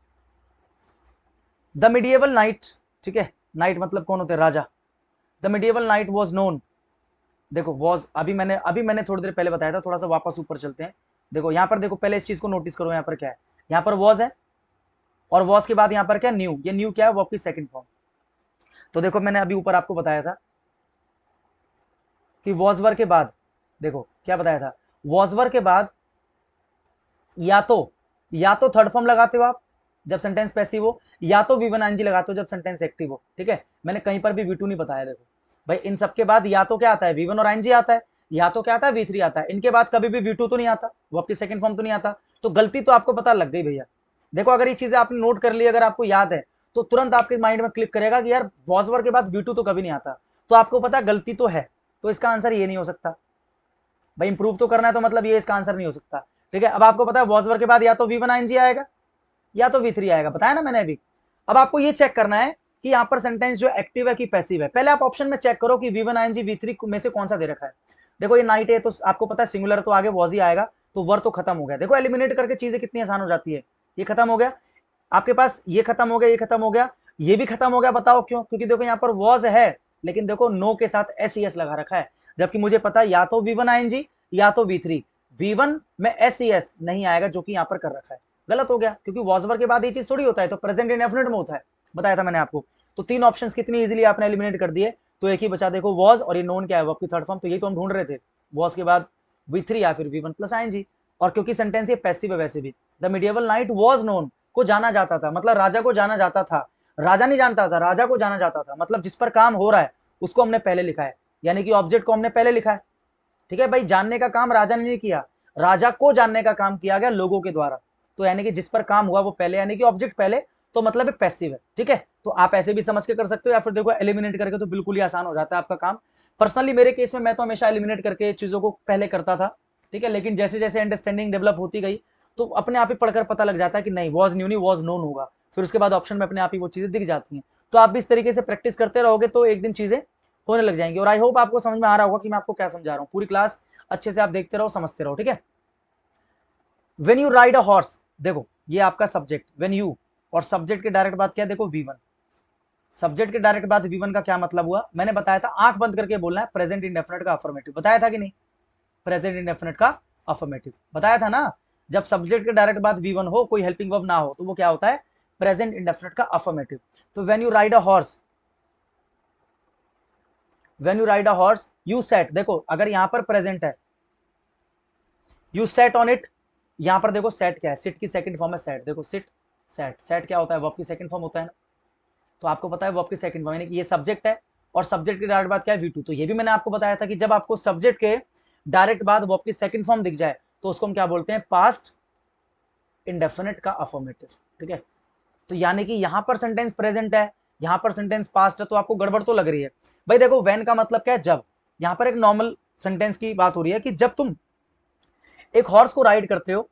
द मिडिएवल नाइट, ठीक है, नाइट मतलब कौन होते हैं? राजा। The medieval knight was known, देखो वॉज अभी मैंने थोड़ी देर पहले बताया था, थोड़ा सा वापस ऊपर चलते हैं। देखो यहाँ पर देखो, पहले इस चीज को नोटिस करो, यहाँ पर क्या है? यहाँ पर वॉज है, और वॉज के बाद यहाँ पर क्या? न्यू। ये न्यू क्या है? वर्ब की सेकंड फॉर्म। तो देखो मैंने अभी ऊपर आपको बताया था कि वॉजवर के बाद, देखो क्या बताया था, वॉजवर के बाद या तो थर्ड फॉर्म लगाते हो आप जब सेंटेंस पैसिव हो, या तो वी वन आईएनजी लगाते हो जब सेंटेंस एक्टिव हो। ठीक है, मैंने कहीं पर भी V2 नहीं बताया। देखो भाई इन सबके बाद या तो क्या आता है, V1 और आईएनजी आता है, या तो क्या आता है V3 आता है। इनके बाद कभी भी V2 तो नहीं आता, वो आपकी सेकंड फॉर्म तो नहीं आता। तो गलती तो आपको पता लग गई भैया। देखो अगर ये चीजें आपने नोट कर ली, अगर आपको याद है तो तुरंत आपके माइंड में क्लिक करेगा कि यार वॉजवर के बाद V2 तो कभी नहीं आता। तो आपको पता गलती तो है, तो इसका आंसर ये नहीं हो सकता भाई। इंप्रूव तो करना है तो मतलब ये इसका आंसर नहीं हो सकता। ठीक है, अब आपको पता है वॉजवर के बाद या तो V1 आईएनजी आएगा या तो V3 आएगा, बताया ना मैंने अभी। अब आपको ये चेक करना है कि यहाँ पर सेंटेंस जो एक्टिव है कि पैसिव है। पहले आप ऑप्शन में चेक करो कि V1 आईएनजी V3 में से कौन सा दे रखा है। देखो ये नाइट है तो आपको पता है सिंगुलर तो आगे वॉज ही आएगा, तो वर तो खत्म हो गया। देखो एलिमिनेट करके चीजें कितनी आसान हो जाती है। ये खत्म हो गया आपके पास, ये खत्म हो गया, ये खत्म हो गया, ये भी खत्म हो गया। बताओ क्यों? क्योंकि देखो यहाँ पर वॉज है, लेकिन देखो नो के साथ SES लगा रखा है, जबकि मुझे पता है या तो V1 आईएनजी या तो V3। V1 में SES नहीं आएगा जो कि यहाँ पर कर रखा है, गलत हो गया, क्योंकि वॉजवर के बाद ये चीज थोड़ी होता है, तो प्रेजेंट इंडेफिनिट में होता है, बताया था मैंने आपको। तो तीन ऑप्शंस कितनी इजीली आपने एलिमिनेट कर दिए, तो एक ही बचा देखो वॉज, और ये नोन क्या है, वो आपकी थर्ड फॉर्म। तो यही तो हम ढूंढ रहे थे, वॉज के बाद V3 या फिर V1 प्लस आईएनजी। और क्योंकि सेंटेंस ये पैसिव है वैसे भी, the medieval knight was known, को जाना जाता था, मतलब राजा को जाना जाता था। राजा नहीं जानता था, राजा को जाना जाता था, मतलब जिस पर काम हो रहा है उसको हमने पहले लिखा है, यानी कि ऑब्जेक्ट को हमने पहले लिखा है। ठीक है भाई, जानने का काम राजा ने नहीं किया, राजा को जानने का काम किया गया लोगों के द्वारा। तो यानी कि जिस पर काम हुआ वो पहले, यानी कि ऑब्जेक्ट पहले, तो मतलब पैसिव है। ठीक है, तो आप ऐसे भी समझ के कर सकते हो, या फिर देखो एलिमिनेट करके तो बिल्कुल ही आसान हो जाता है आपका काम। पर्सनली मेरे केस में मैं तो हमेशा एलिमिनेट करके चीजों को पहले करता था। ठीक है, लेकिन जैसे जैसे अंडरस्टैंडिंग डेवलप होती गई तो अपने आप ही पढ़कर पता लग जाता है कि नहीं वॉज न्यू नहीं वॉज नोन होगा, फिर उसके बाद ऑप्शन में अपने आप ही वो चीजें दिख जाती हैं। तो आप भी इस तरीके से प्रैक्टिस करते रहोगे तो एक दिन चीजें होने लग जाएंगी। और आई होप आपको समझ में आ रहा होगा कि मैं आपको क्या समझा रहा हूँ। पूरी क्लास अच्छे से आप देखते रहो, समझते रहो। ठीक है, when you ride a horse, देखो ये आपका सब्जेक्ट वेन यू, और सब्जेक्ट के डायरेक्ट बात क्या है, देखो V1। सब्जेक्ट के डायरेक्ट बात V1 का क्या मतलब हुआ, मैंने बताया था आंख बंद करके बोलना है, प्रेजेंट इंडेफिनिट का अफर्मेटिव, बताया था कि नहीं? प्रेजेंट इंडेफिनिट का अफर्मेटिव बताया था ना। जब सब्जेक्ट के डायरेक्ट बात V1 हो, कोई हेल्पिंग वर्ब ना हो, तो वो क्या होता है, प्रेजेंट इंडेफिनिट का अफर्मेटिव। तो when you ride a horse, when you ride a horse you set, देखो अगर यहां पर प्रेजेंट है यू सेट ऑन इट, यहां पर देखो सेट क्या है, सिट की सेकंड फॉर्म है सेट। देखो सिट सेट, सेट क्या होता है, वर्ब की सेकंड फॉर्म होता है ना। तो आपको पता है वर्ब की सेकंड फॉर्म, यानी कि ये सब्जेक्ट है और सब्जेक्ट के डायरेक्ट बाद क्या है V2। तो ये भी मैंने आपको बताया था कि जब आपको सब्जेक्ट के डायरेक्ट बाद वर्ब की सेकंड फॉर्म दिख जाए तो उसको हम क्या बोलते हैं, पास्ट इंडेफिनिट का अफर्मेटिव। ठीक है, तो यानी कि यहां पर सेंटेंस प्रेजेंट है, यहां पर सेंटेंस पास्ट है, तो आपको गड़बड़ तो लग रही है भाई। देखो वेन का मतलब क्या है, जब। यहां पर एक नॉर्मल सेंटेंस की बात हो रही है कि जब तुम एक हॉर्स को राइड करते हो,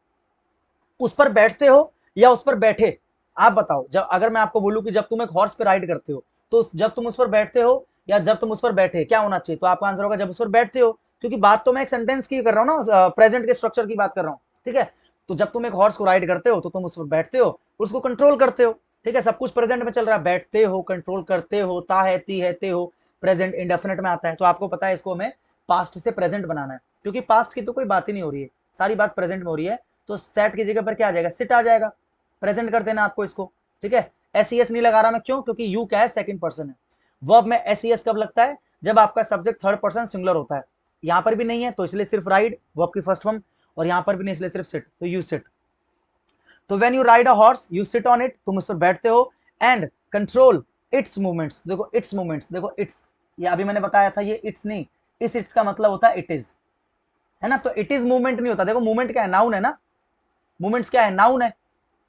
उस पर बैठते हो या उस पर बैठे, आप बताओ। जब अगर मैं आपको बोलूं कि जब तुम एक हॉर्स पे राइड करते हो, तो जब तुम उस पर बैठते हो या जब तुम उस पर बैठे, क्या होना चाहिए? तो आपका आंसर होगा जब उस पर बैठते हो, क्योंकि बात तो मैं एक सेंटेंस की कर रहा हूं ना, प्रेजेंट के स्ट्रक्चर की बात कर रहा हूं। ठीक है, तो जब तुम एक हॉर्स को राइड करते हो तो तुम उस पर बैठते हो, उसको कंट्रोल करते हो। ठीक है, सब कुछ प्रेजेंट में चल रहा है, बैठते हो, कंट्रोल करते हो, ता है, ती है, ते हो, प्रेजेंट इंडेफिनिट में आता है। तो आपको पता है इसको हमें पास्ट से प्रेजेंट बनाना है, क्योंकि पास्ट की तो कोई बात ही नहीं हो रही है, सारी बात प्रेजेंट में हो रही है। तो सेट की जगह पर क्या आ जाएगा, सिट आ जाएगा, प्रेजेंट कर देना आपको इसको। ठीक है, SES नहीं लगा रहा मैं, क्यों? क्योंकि यू क्या है, सेकंड पर्सन है। वर्ब में SES कब लगता है, जब आपका सब्जेक्ट थर्ड पर्सन सिंगुलर होता है। यहां पर भी नहीं है तो इसलिए सिर्फ राइड वर्ब की फर्स्ट फॉर्म, और यहां पर भी नहीं इसलिए सिर्फ सिट, तो यू सिट। तो when you ride a horse you sit on it, तुम उस पर बैठते हो, एंड कंट्रोल इट्स मूवमेंट्स। देखो इट्स मूवमेंट्स, देखो इट्स, ये अभी मैंने बताया था, ये इट्स नहीं, इस इट्स का मतलब होता है इट इज, है ना। तो इट इज मूवमेंट नहीं होता। देखो मूवमेंट क्या है, नाउन है ना, मूवमेंट्स क्या है, नाउन है।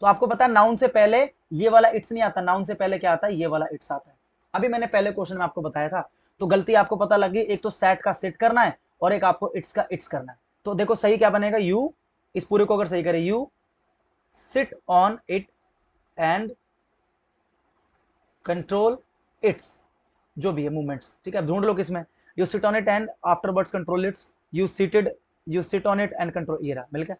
तो आपको पता है नाउन से पहले ये वाला इट्स नहीं आता, नाउन से पहले क्या आता है, ये वाला इट्स आता है। अभी मैंने पहले क्वेश्चन में आपको बताया था। तो गलती आपको पता लगी, एक तो सेट का सिट करना है और एक आपको इट्स का इट्स करना है। तो देखो सही क्या बनेगा, यू, इस पूरे को अगर सही करें, you sit on it and control it's, जो भी है मूवमेंट्स। ठीक है, ढूंढ लो किसमें, you sit on it and afterwards control it's, you seated, you sit on it and control, ये रहा मिल गया।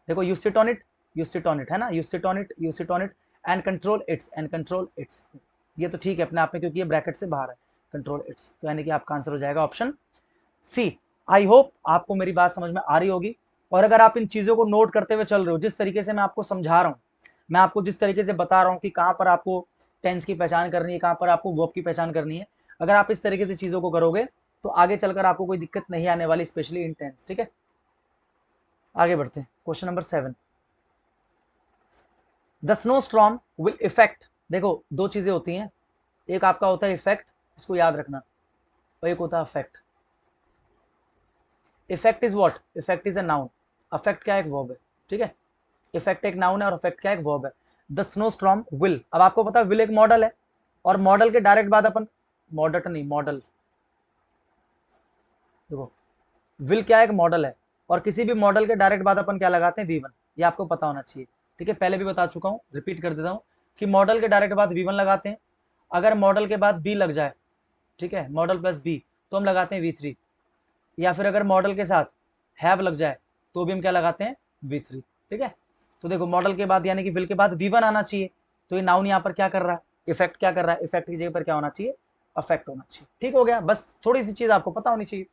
देखो you sit on it, you sit on it, है ना, you sit on it, you sit on it and control it's, and control it's. ये तो ठीक है अपने आप में, क्योंकि ये ब्रैकेट से बाहर है, कंट्रोल इट्स। तो यानी कि आपका आंसर हो जाएगा ऑप्शन सी। आई होप आपको मेरी बात समझ में आ रही होगी। और अगर आप इन चीजों को नोट करते हुए चल रहे हो, जिस तरीके से मैं आपको समझा रहा हूँ, मैं आपको जिस तरीके से बता रहा हूँ कि कहाँ पर आपको टेंस की पहचान करनी है, कहाँ पर आपको वर्ब की पहचान करनी है। अगर आप इस तरीके से चीजों को करोगे तो आगे चलकर आपको कोई दिक्कत नहीं आने वाली, स्पेशली इन टेंस। ठीक है, आगे बढ़ते हैं। Question number 7, the snow storm will effect. देखो दो चीजें होती हैं, एक आपका होता है इफेक्ट, इसको याद रखना, और एक होता है affect. Effect is what? Effect is a noun, affect क्या है? एक वर्ब है। ठीक है, इफेक्ट एक नाउन है और अफेक्ट क्या है? एक वर्ब है। द स्नो स्टॉर्म विल, अब आपको पता है विल एक मॉडल है, और मॉडल के डायरेक्ट बाद अपन मॉडल नहीं, मॉडल, देखो विल क्या है? एक मॉडल है, और किसी भी मॉडल के डायरेक्ट बाद अपन क्या लगाते हैं? V1। ये आपको पता होना चाहिए। ठीक है, पहले भी बता चुका हूं, रिपीट कर देता हूं कि मॉडल के डायरेक्ट बाद V1 लगाते हैं। अगर मॉडल के बाद बी लग जाए, ठीक है, मॉडल प्लस बी, तो हम लगाते हैं V3। या फिर अगर मॉडल के साथ हैव लग जाए तो भी हम क्या लगाते हैं? V3। ठीक है, तो देखो मॉडल के बाद यानी कि विल के बाद V1 आना चाहिए, तो ये नाउन यहाँ पर क्या कर रहा है? इफेक्ट क्या कर रहा है? इफेक्ट की जगह पर क्या होना चाहिए? अफेक्ट होना चाहिए। ठीक हो गया, बस थोड़ी सी चीज आपको पता होनी चाहिए।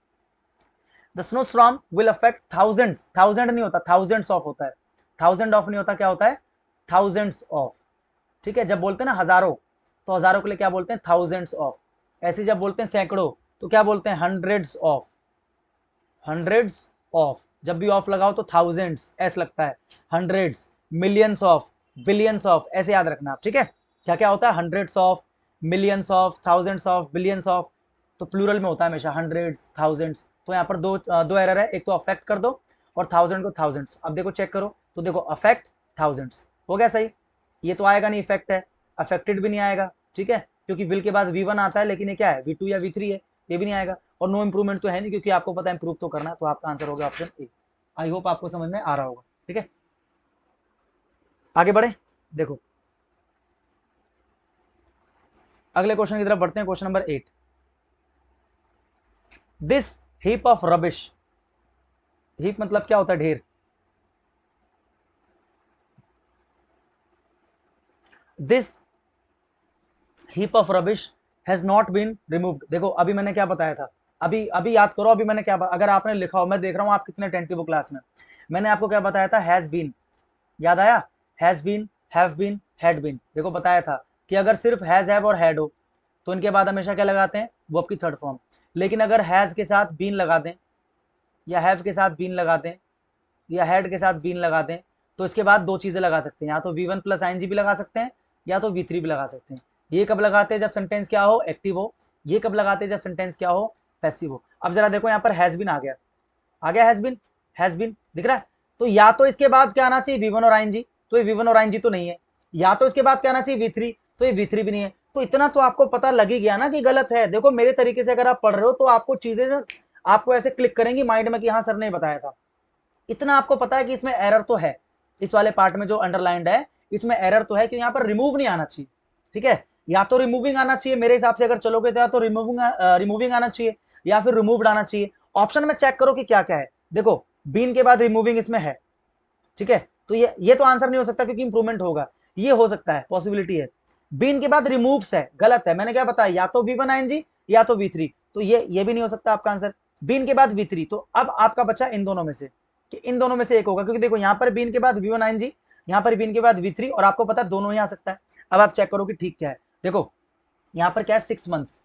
The snow storm will affect thousands, thousand नहीं होता, थाउजेंड्स ऑफ होता है, थाउजेंड ऑफ नहीं होता, क्या होता है? Thousands of. ठीक है, जब बोलते हैं ना हजारों, तो हजारों के लिए क्या बोलते हैं? Thousands of. ऐसे जब बोलते हैं सैकड़ों, तो क्या बोलते हैं? Hundreds of. हंड्रेड्स ऑफ, जब भी ऑफ लगाओ तो थाउजेंड्स एस लगता है, hundreds, millions of, billions of, ऐसे याद रखना आप। ठीक है, क्या क्या होता है? Hundreds of, millions of, thousands of, billions of, तो प्लूरल में होता है हमेशा, हंड्रेड्स, थाउजेंड्स। तो यहाँ पर दो एरर है, एक तो अफेक्ट कर दो और थाउजेंड को थाउजेंड्स। अब देखो चेक करो, तो देखो अफेक्ट थाउजेंड्स हो गया सही, ये तो आएगा नहीं, इफेक्ट है, अफेक्टेड भी नहीं आएगा। ठीक है, क्योंकि विल के बाद V1 आता है, लेकिन ये क्या है? V2 या V3 है, ये भी नहीं आएगा। और नो इंप्रूवमेंट तो है नहीं, क्योंकि आपको पता है इंप्रूव तो करना है, तो आपका आंसर होगा ऑप्शन ए। आई होप आपको समझ में आ रहा होगा। ठीक है, आगे बढ़े। देखो अगले क्वेश्चन की तरफ बढ़ते हैं, question number 8, this heap of rubbish. Heap मतलब क्या होता है? ढेर। This heap of rubbish has not been removed. देखो अभी मैंने क्या बताया था, अभी अभी याद करो, अभी मैंने क्या अगर आपने लिखा हो, मैं देख रहा हूं आप कितने अटेंटिव हो क्लास में, मैंने आपको क्या बताया था? हैज बीन, याद आया? Has been, have been, had been. देखो बताया था कि अगर सिर्फ हैज, हैव और हैड हो तो इनके बाद हमेशा क्या लगाते हैं? वर्ब की थर्ड फॉर्म। लेकिन अगर हैज के साथ बीन लगा दें, या हैव के साथ बीन लगा दें, या हैड के साथ बीन लगा दें, तो इसके बाद दो चीजें लगा सकते हैं, या तो V1 प्लस आईएनजी भी लगा सकते हैं, या तो V3 भी लगा सकते हैं। ये कब लगाते हैं? जब सेंटेंस क्या हो? एक्टिव हो। ये कब लगाते हैं? जब सेंटेंस क्या हो? पैसिव हो। अब जरा देखो यहाँ पर हैज बीन आ गया, आ गया हैज बीन, हैज बीन दिख रहा है, तो या तो इसके बाद क्या आना चाहिए? V1 और आईएनजी, तो ये V1 और आईएनजी तो नहीं है। या तो इसके बाद क्या आना चाहिए? V3, तो ये V3 भी नहीं है। तो इतना तो आपको पता लग ही गया ना कि गलत है। देखो मेरे तरीके से अगर आप पढ़ रहे हो तो आपको चीजें आपको ऐसे क्लिक करेंगी माइंड में कि हाँ सर ने बताया था। इतना आपको पता है कि इसमें एरर तो है, इस वाले पार्ट में जो अंडरलाइंड है इसमें एरर तो है कि यहाँ पर रिमूव नहीं आना चाहिए। ठीक है, या तो रिमूविंग आना चाहिए मेरे हिसाब से, अगर चलोगे तो या तो रिमूविंग आना चाहिए, या फिर रिमूव्ड आना चाहिए। ऑप्शन में चेक करो कि क्या क्या है। देखो बीन के बाद रिमूविंग इसमें है। ठीक है, तो ये तो आंसर नहीं हो सकता, क्योंकि इंप्रूवमेंट होगा। ये हो सकता है, पॉसिबिलिटी है। बीन के बाद रिमूव्स है, गलत है, मैंने क्या बताया? या तो V1 आईएनजी या तो V3, तो ये भी नहीं हो सकता आपका आंसर। बीन के बाद V3, तो अब आपका बचा इन दोनों में से, कि इन दोनों में से एक होगा, क्योंकि देखो यहाँ पर बीन के बाद V1 आईएनजी, यहाँ पर बीन के बाद V3, और आपको पता है दोनों ही आ सकता है। अब आप चेक करो कि ठीक क्या है। देखो यहाँ पर क्या है? 6 मंथ्स,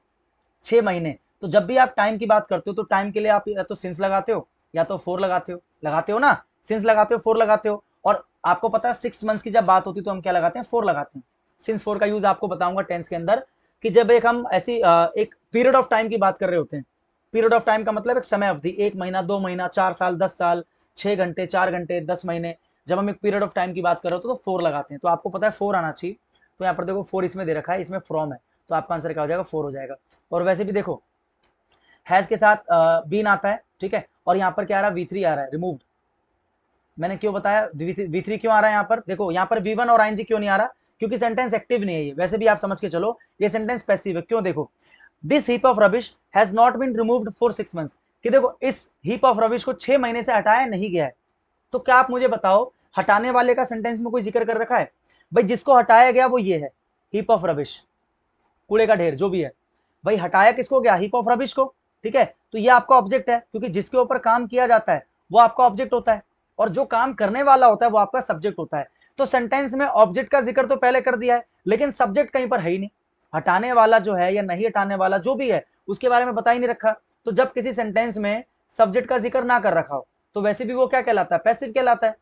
6 महीने। तो जब भी आप टाइम की बात करते हो तो टाइम के लिए आप या तो सिंस लगाते हो या तो फोर लगाते हो ना, सिंस लगाते हो, फोर लगाते हो। और आपको पता है 6 मंथ्स की जब बात होती है तो हम क्या लगाते हैं? फोर लगाते हैं। सिंस फोर का यूज आपको बताऊंगा टेंस के अंदर, कि जब एक हम ऐसी एक पीरियड ऑफ टाइम की बात कर रहे होते हैं। पीरियड ऑफ टाइम का मतलब एक समय अवधि, 1 महीना, 2 महीना, 4 साल, 10 साल, 6 घंटे, 4 घंटे, 10 महीने, जब हम एक पीरियड ऑफ टाइम की बात कर रहे होते हैं तो फोर लगाते हैं। तो आपको पता है फोर आना चाहिए, तो यहाँ पर देखो फोर इसमें दे रखा है, इसमें फ्रॉम है, तो आपका आंसर क्या हो जाएगा? फोर हो जाएगा। और वैसे भी देखो हैज के साथ बीन आता है, ठीक है, और यहाँ पर क्या आ रहा है? V3 आ रहा है, रिमूव्ड। मैंने क्यों बताया V3 क्यों आ रहा है यहाँ पर? देखो यहाँ पर V1 और आईएनजी क्यों नहीं आ रहा? क्योंकि सेंटेंस एक्टिव नहीं है ये। वैसे भी आप समझ के चलो ये सेंटेंस पैसिव है। क्यों? देखो this heap of rubbish has not been removed for 6 months, कि देखो इस हीप ऑफ रबिश को 6 महीने से हटाया नहीं गया है। तो क्या आप मुझे बताओ, हटाने वाले का सेंटेंस में कोई जिक्र कर रखा है? भाई जिसको हटाया गया वो ये है, हीप ऑफ रबिश, कूड़े का ढेर जो भी है। भाई हटाया किसको गया? हीप ऑफ रबिश को। ठीक है, तो ये आपका ऑब्जेक्ट है, क्योंकि जिसके ऊपर काम किया जाता है वो आपका ऑब्जेक्ट होता है, और जो काम करने वाला होता है वो आपका सब्जेक्ट होता है। तो सेंटेंस में ऑब्जेक्ट का जिक्र तो पहले कर दिया है, लेकिन सब्जेक्ट कहीं पर है ही नहीं, हटाने वाला जो है या नहीं हटाने वाला जो भी है उसके बारे में बता ही नहीं रखा। तो जब किसी सेंटेंस में सब्जेक्ट का जिक्र ना कर रखा हो तो वैसे भी वो क्या कहलाता है, पैसिव कहलाता है।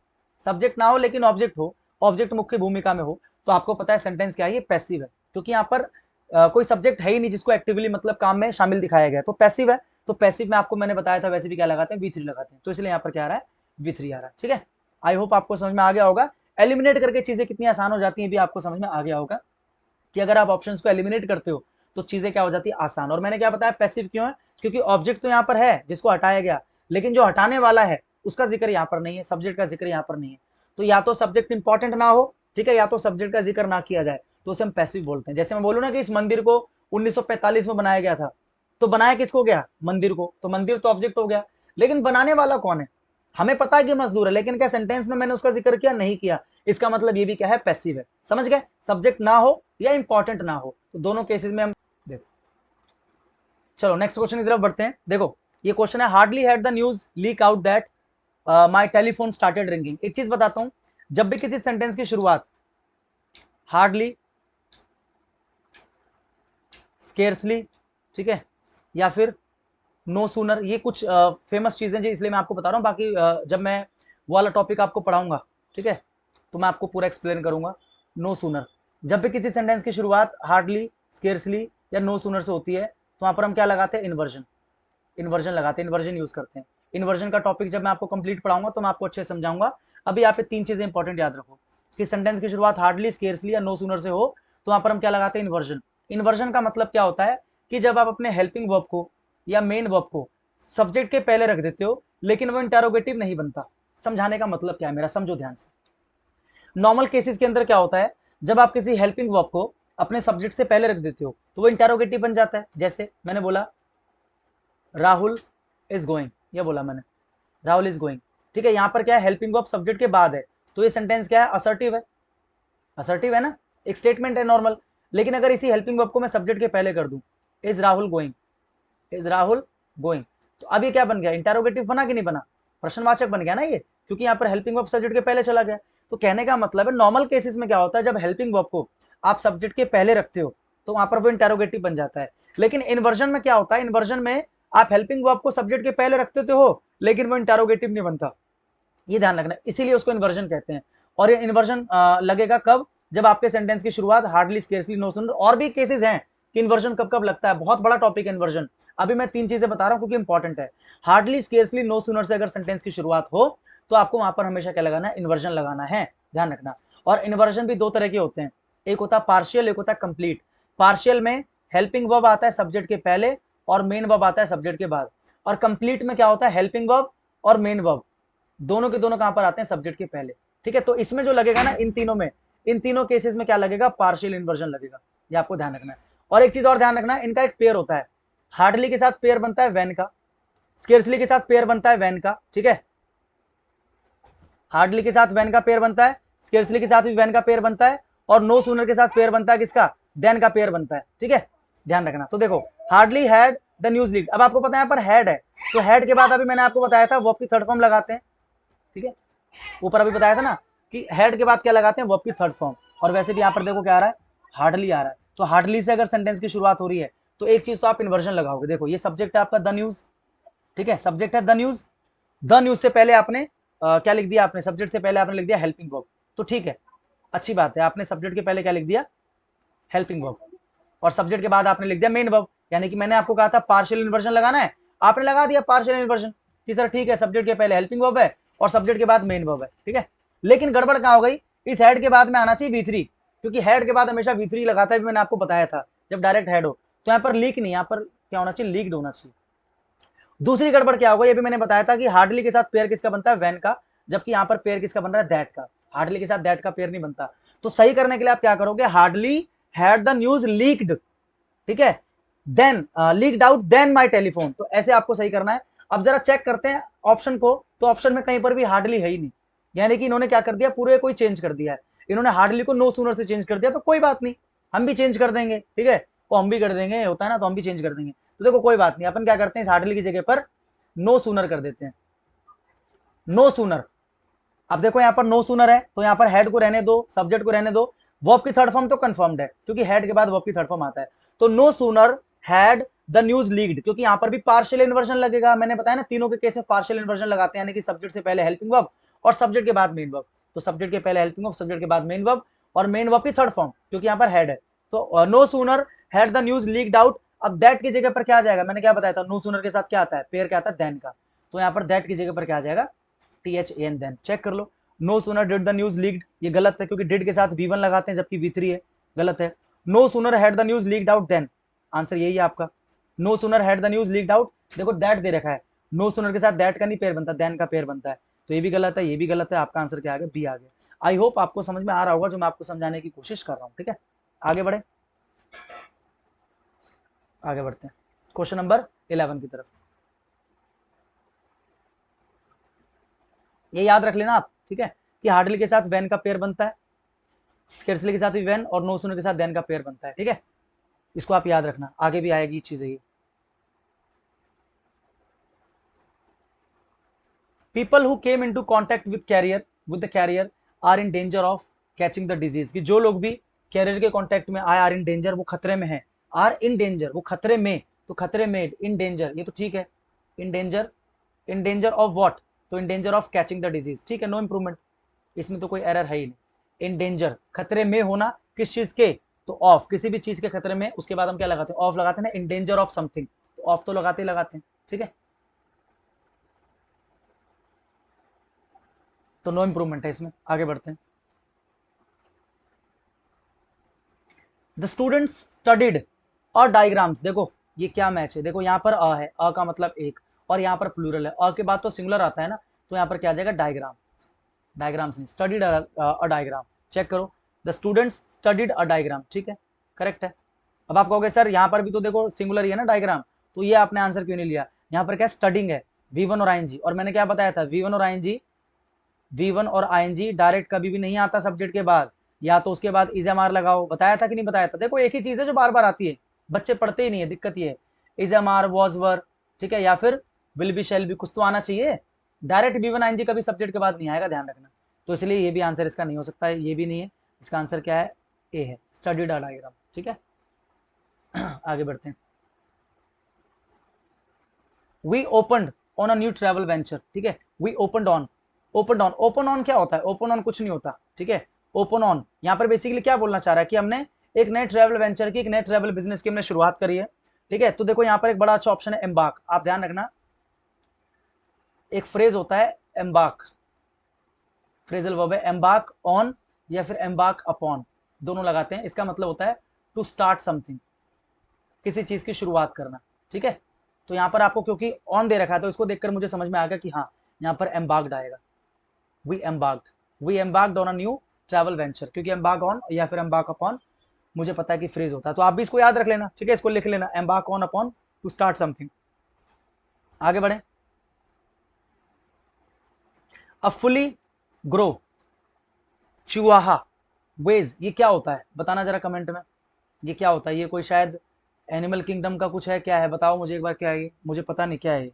सब्जेक्ट ना हो लेकिन ऑब्जेक्ट हो, ऑब्जेक्ट मुख्य भूमिका में हो, तो आपको पता है सेंटेंस क्या है, ये पैसिव है, क्योंकि यहाँ पर कोई सब्जेक्ट है ही नहीं जिसको एक्टिवली मतलब काम में शामिल दिखाया गया, तो पैसिव है। तो पैसिव में आपको मैंने बताया था वैसे भी क्या लगाते हैं, V3 लगाते हैं, तो इसलिए यहाँ पर क्या आ रहा है, V3 आ रहा है। ठीक है, आई होप आपको समझ में आ गया होगा। एलिमिनेट करके चीजें कितनी आसान हो जाती हैं भी आपको समझ में आ गया होगा कि अगर आप ऑप्शंस को एलिमिनेट करते हो तो चीजें क्या हो जाती है, आसान। और मैंने क्या बताया पैसिव क्यों है, क्योंकि ऑब्जेक्ट तो यहाँ पर है जिसको हटाया गया, लेकिन जो हटाने वाला है उसका जिक्र यहाँ पर नहीं है, सब्जेक्ट का जिक्र यहाँ पर नहीं है। तो या तो सब्जेक्ट इंपॉर्टेंट ना हो, ठीक है, या तो सब्जेक्ट का जिक्र ना किया जाए, तो उसे हम पैसिव बोलते हैं। जैसे मैं बोलूँ ना कि इस मंदिर को 1945 में बनाया गया था, तो बनाया किसको गया, मंदिर को, तो मंदिर तो ऑब्जेक्ट हो गया, लेकिन बनाने वाला कौन है, हमें पता है कि मजदूर है, लेकिन क्या सेंटेंस में मैंने उसका जिक्र किया, नहीं किया, इसका मतलब ये भी क्या है, पैसिव है। समझ गए, सब्जेक्ट ना हो या इंपॉर्टेंट ना हो, तो दोनों केसेस में हम देखो। चलो नेक्स्ट क्वेश्चन की तरफ बढ़ते हैं। देखो ये क्वेश्चन है, hardly had the news leak out that my telephone started ringing. एक चीज बताता हूं, जब भी किसी सेंटेंस की शुरुआत हार्डली, स्केर्सली, ठीक है, या फिर नो सूनर, ये कुछ फेमस चीजें जो इसलिए मैं आपको बता रहा हूं, बाकी जब मैं वो वाला टॉपिक आपको पढ़ाऊंगा, ठीक है, तो मैं आपको पूरा एक्सप्लेन करूंगा। नो सूनर, जब भी किसी सेंटेंस की शुरुआत हार्डली, स्केर्सली या नो सूनर से होती है, तो वहां पर हम क्या लगाते हैं, इन्वर्जन, इन्वर्जन लगाते हैं, इन्वर्जन यूज करते हैं। इन्वर्जन का टॉपिक जब मैं आपको कंप्लीट पढ़ाऊंगा तो मैं आपको अच्छे से समझाऊंगा। अभी यहाँ पे तीन चीजें इंपॉर्टेंट याद रखो कि सेंटेंस की शुरुआत हार्डली, स्केर्सली या नो सूनर से हो तो वहां पर हम क्या लगाते हैं, इन्वर्जन। इन्वर्जन का मतलब क्या होता है कि जब आप अपने हेल्पिंग वर्ब को या मेन वर्ब को सब्जेक्ट के पहले रख देते हो लेकिन वो इंटेरोगेटिव नहीं बनता। समझाने का मतलब क्या है मेरा, समझो ध्यान से। नॉर्मल केसेस के अंदर क्या होता है, जब आप किसी हेल्पिंग वर्ब को अपने सब्जेक्ट से पहले रख देते हो तो वो इंटेरोगेटिव बन जाता है। जैसे मैंने बोला राहुल इज गोइंग, ये बोला मैंने, राहुल इज गोइंग, ठीक है, यहां पर क्या है, हेल्पिंग वर्ब सब्जेक्ट के बाद है, तो ये सेंटेंस क्या है, असर्टिव है, असर्टिव है ना, एक स्टेटमेंट है नॉर्मल। लेकिन अगर इसी हेल्पिंग वर्ब को मैं सब्जेक्ट के पहले कर दूं, is Rahul going, is Rahul going, तो अब ये क्या बन गया, इंटेरोगेटिव बना कि नहीं बना, प्रश्नवाचक बन गया ना ये, क्योंकि यहाँ पर हेल्पिंग वर्ब सब्जेक्ट के पहले चला गया। तो कहने का मतलब है नॉर्मल केसेस में क्या होता है, जब हेल्पिंग वर्ब को आप सब्जेक्ट के पहले रखते हो तो वहां पर वो इंटेरोगेटिव बन जाता है। लेकिन इन्वर्जन में क्या होता है, इन्वर्जन में आप हेल्पिंग वर्ब को सब्जेक्ट के पहले रखते तो हो लेकिन वो इंटेरोगेटिव नहीं बनता, ये ध्यान रखना, इसीलिए उसको इन्वर्जन कहते हैं। और ये इन्वर्जन लगेगा कब, जब आपके सेंटेंस की शुरुआत हार्डली, स्केर्सली, नो सूनर, और भी केसेस हैं कि इन्वर्जन कब कब लगता है, बहुत बड़ा टॉपिक है इन्वर्जन। अभी मैं तीन चीजें बता रहा हूं क्योंकि इंपॉर्टेंट है। हार्डली, स्केर्सली, नो सूनर से अगर सेंटेंस की शुरुआत हो तो आपको वहां पर हमेशा क्या लगाना है, इन्वर्जन लगाना है, ध्यान रखना। और इन्वर्जन भी दो तरह के होते हैं, एक होता है पार्शियल, एक होता है कंप्लीट। पार्शियल में हेल्पिंग वर्ब आता है सब्जेक्ट के पहले और मेन वर्ब आता है सब्जेक्ट के बाद, और कंप्लीट में क्या होता है, हेल्पिंग वर्ब और मेन वर्ब दोनों के दोनों कहां पर आते हैं, सब्जेक्ट के पहले। ठीक है, तो इसमें जो लगेगा ना, इन तीनों में, इन तीनों केसेस में क्या लगेगा, पार्शियल इन्वर्जन लगेगा, ये आपको ध्यान रखना है। और एक चीज और ध्यान रखना है, इनका एक पेयर होता है, हार्डली के साथ पेयर बनता है वैन का, स्केर्सली के साथ पेयर बनता है वैन का, ठीक है, हार्डली के साथ वैन का पेयर बनता है, स्केर्सली के साथ भी वैन का पेयर बनता है, और नो सूनर के साथ पेयर बनता है किसका, देन का पेयर बनता है, ठीक है, ध्यान रखना। तो देखो hardly had the news leak, अब आपको पता है यहाँ पर हैड है, तो हैड के बाद अभी मैंने आपको बताया था वर्ब की थर्ड फॉर्म लगाते हैं, ठीक है, ऊपर अभी बताया था ना कि हेड के बाद क्या लगाते हैं, वर्ब की थर्ड फॉर्म। और वैसे भी यहाँ पर देखो क्या आ रहा है, हार्डली आ रहा है, तो हार्डली से अगर सेंटेंस की शुरुआत हो रही है तो एक चीज तो आप इन्वर्जन लगाओगे। देखो ये सब्जेक्ट है आपका द न्यूज, ठीक है, सब्जेक्ट है द न्यूज, द न्यूज से पहले आपने क्या लिख दिया, आपने सब्जेक्ट से पहले आपने लिख दिया हेल्पिंग वर्ब, तो ठीक है, अच्छी बात है, आपने सब्जेक्ट के पहले क्या लिख दिया, हेल्पिंग वर्ब, और सब्जेक्ट के बाद आपने लिख दिया मेन वर्ब। यानी कि मैंने आपको कहा था पार्शियल इन्वर्जन लगाना है, आपने लगा दिया पार्शियल इन्वर्जन कि सर ठीक है, सब्जेक्ट के पहले हेल्पिंग वर्ब है और सब्जेक्ट के बाद मेन वर्ब है, ठीक है। लेकिन गड़बड़ कहाँ हो गई, इस हेड के बाद में आना चाहिए V3, क्योंकि हेड के बाद हमेशा V3 लगाता है, मैंने आपको बताया था, जब डायरेक्ट हेड हो तो यहाँ पर लीक नहीं, यहाँ पर क्या होना चाहिए, लीक्ड होना चाहिए। दूसरी गड़बड़ क्या होगा, ये भी मैंने बताया था कि हार्डली के साथ पेयर किसका बनता है, वैन का, जबकि यहाँ पर पेयर किसका बन रहा है, दैट का, हार्डली के साथ दैट का पेयर नहीं बनता। तो सही करने के लिए आप क्या करोगे, hardly had the news leaked, ठीक है, then leaked out then my telephone, तो ऐसे आपको सही करना है। अब जरा चेक करते हैं ऑप्शन को, तो ऑप्शन में कहीं पर भी हार्डली है ही नहीं, यानी कि इन्होंने क्या कर दिया, पूरे कोई चेंज कर दिया है, इन्होंने हार्डली को नो सूनर से चेंज कर दिया, तो कोई बात नहीं, हम भी चेंज कर देंगे, ठीक है, वो हम भी कर देंगे, होता है ना, तो हम भी चेंज कर देंगे। तो देखो कोई बात नहीं, अपन क्या करते हैं, इस हार्डली की जगह पर नो सूनर कर देते हैं, नो सूनर। अब देखो यहाँ पर नो सूनर है तो यहाँ पर हेड को रहने दो, सब्जेक्ट को रहने दो, वर्ब की थर्ड फॉर्म तो कंफर्म्ड है क्योंकि हैड के बाद वर्ब की थर्ड फॉर्म आता है। तो no sooner had the news leaked, क्योंकि यहां पर भी पार्शियल इन्वर्जन लगेगा। मैंने बताया ना तीनों के केस में पार्शियल इन्वर्जन लगाते हैं, यानी कि सब्जेक्ट से पहले हेल्पिंग वर्ब और सब्जेक्ट के बाद मेन वर्ब। तो सब्जेक्ट के पहले हेल्पिंग वर्ब, सब्जेक्ट के बाद मेन वर्ब और मेन वर्ब की थर्ड फॉर्म, क्योंकि यहाँ पर हेड है। तो no sooner had the news leaked out. अब दैट की जगह पर क्या आ जाएगा, मैंने क्या बताया था, नो सूनर के साथ क्या आता है, पेयर क्या आता है, देन का। तो यहाँ पर दैट की जगह पर क्या आ जाएगा, THAN देन। चेक कर लो, no sooner did the news leaked, ये गलत है क्योंकि डिड के साथ V1 लगाते हैं जबकि V3 है, गलत है। No sooner had the news leaked out then, answer यही है आपका। No sooner had the news leaked out, देखो दैट दे रखा है, नो सूनर के साथ दैट का नहीं पेयर बनता, देन का पेयर बनता है। तो ये भी गलत है, ये भी गलत है, आपका आंसर क्या आ गया, बी आ गया। आई होप आपको समझ में आ रहा होगा जो मैं आपको समझाने की कोशिश कर रहा हूँ। ठीक है, आगे बढ़े, आगे बढ़ते हैं क्वेश्चन नंबर 11 की तरफ। ये याद रख लेना आप, ठीक है, कि हार्डली के साथ वैन का पेयर बनता है, स्केर्सली के साथ भी वैन और नो सूनर के साथ देन का पेयर बनता है। ठीक है, इसको आप याद रखना, आगे भी आएगी चीजें ये। People who came into contact with the carrier are in danger of catching the disease, कि जो लोग भी कैरियर के कांटेक्ट में आए, आर इन डेंजर, वो खतरे में है। आर इन डेंजर, वो खतरे में, तो खतरे में, इन डेंजर, ये तो ठीक है। In danger, in danger of what, तो in danger of catching the disease, ठीक है, नो इंप्रूवमेंट, इसमें तो कोई एरर है ही नहीं। इन डेंजर, खतरे में होना, किस चीज के, तो ऑफ, किसी भी चीज के खतरे में, उसके बाद हम क्या लगाते हैं, ऑफ लगाते हैं ना, इन डेंजर ऑफ समथिंग, तो ऑफ तो लगाते ही लगाते हैं। ठीक है, तो नो इंप्रूवमेंट है इसमें, आगे बढ़ते हैं। द स्टूडेंट्स स्टडीड और डायग्राम्स, देखो ये क्या मैच है, देखो यहाँ पर अ है, अ का मतलब एक, और यहाँ पर प्लूरल है, अ के बाद तो सिंगुलर आता है ना, तो यहाँ पर क्या आ जाएगा, डायग्राम। डायग्राम्स नहीं, स्टडीड अ डायग्राम। चेक करो, the students studied a diagram, ठीक है, करेक्ट है। अब आप कहोगे सर यहाँ पर भी तो देखो सिंगुलर ही है ना डायग्राम, तो ये आपने आंसर क्यों नहीं लिया, यहाँ पर क्या स्टडिंग है, V1 और ING, और मैंने क्या बताया था, V1 और ING, V1 और ING डायरेक्ट कभी भी नहीं आता सब्जेक्ट के बाद, या तो उसके बाद इज एम आर लगाओ, बताया था कि नहीं बताया था। देखो एक ही चीज है जो बार बार आती है, बच्चे पढ़ते ही नहीं है, दिक्कत ये है, is am are, was were, ठीक है, या फिर विल बी, शैल बी, कुछ तो आना चाहिए। डायरेक्ट V1 ING कभी सब्जेक्ट के बाद नहीं आएगा, ध्यान रखना। तो इसलिए ये भी आंसर इसका नहीं हो सकता है, ये भी नहीं है, इसका आंसर क्या है, ए है, स्टडीड डायग्राम। ठीक है, आगे बढ़ते हैं। We opened on a new travel venture, ठीक है, we opened on, open on, open on क्या होता है, ओपन ऑन कुछ नहीं होता, ठीक है। ओपन ऑन यहाँ पर बेसिकली क्या बोलना चाह रहा है कि हमने एक नए ट्रैवल वेंचर की, एक नए ट्रैवल बिजनेस की हमने शुरुआत करी है। ठीक है, तो देखो यहाँ पर एक बड़ा अच्छा ऑप्शन है एम्बार्क, आप ध्यान रखना, एक फ्रेज होता है एम्बार्क, फ्रेजल वर्ब है, एम्बार्क ऑन या फिर एम्बार्क अपॉन, दोनों लगाते हैं, इसका मतलब होता है टू स्टार्ट समथिंग, किसी चीज की शुरुआत करना। ठीक है, तो यहाँ पर आपको क्योंकि ऑन दे रखा है तो इसको देखकर मुझे समझ में आ गया कि हाँ यहाँ पर एम्बार्क्ड आएगा, we embarked, we embarked on a new travel venture, क्योंकि एम्बार्क ऑन या फिर एम्बार्क अपॉन मुझे पता है कि फ्रेज होता है, तो आप भी इसको याद रख लेना। ठीक है, इसको लिख लेना, embark on upon two start something. आगे बढ़े, अ फुली ग्रो चुआहा वेज, ये क्या होता है बताना जरा कमेंट में, ये क्या होता है, ये कोई शायद एनिमल किंगडम का कुछ है, क्या है बताओ मुझे एक बार, क्या है ये, मुझे पता नहीं क्या है ये।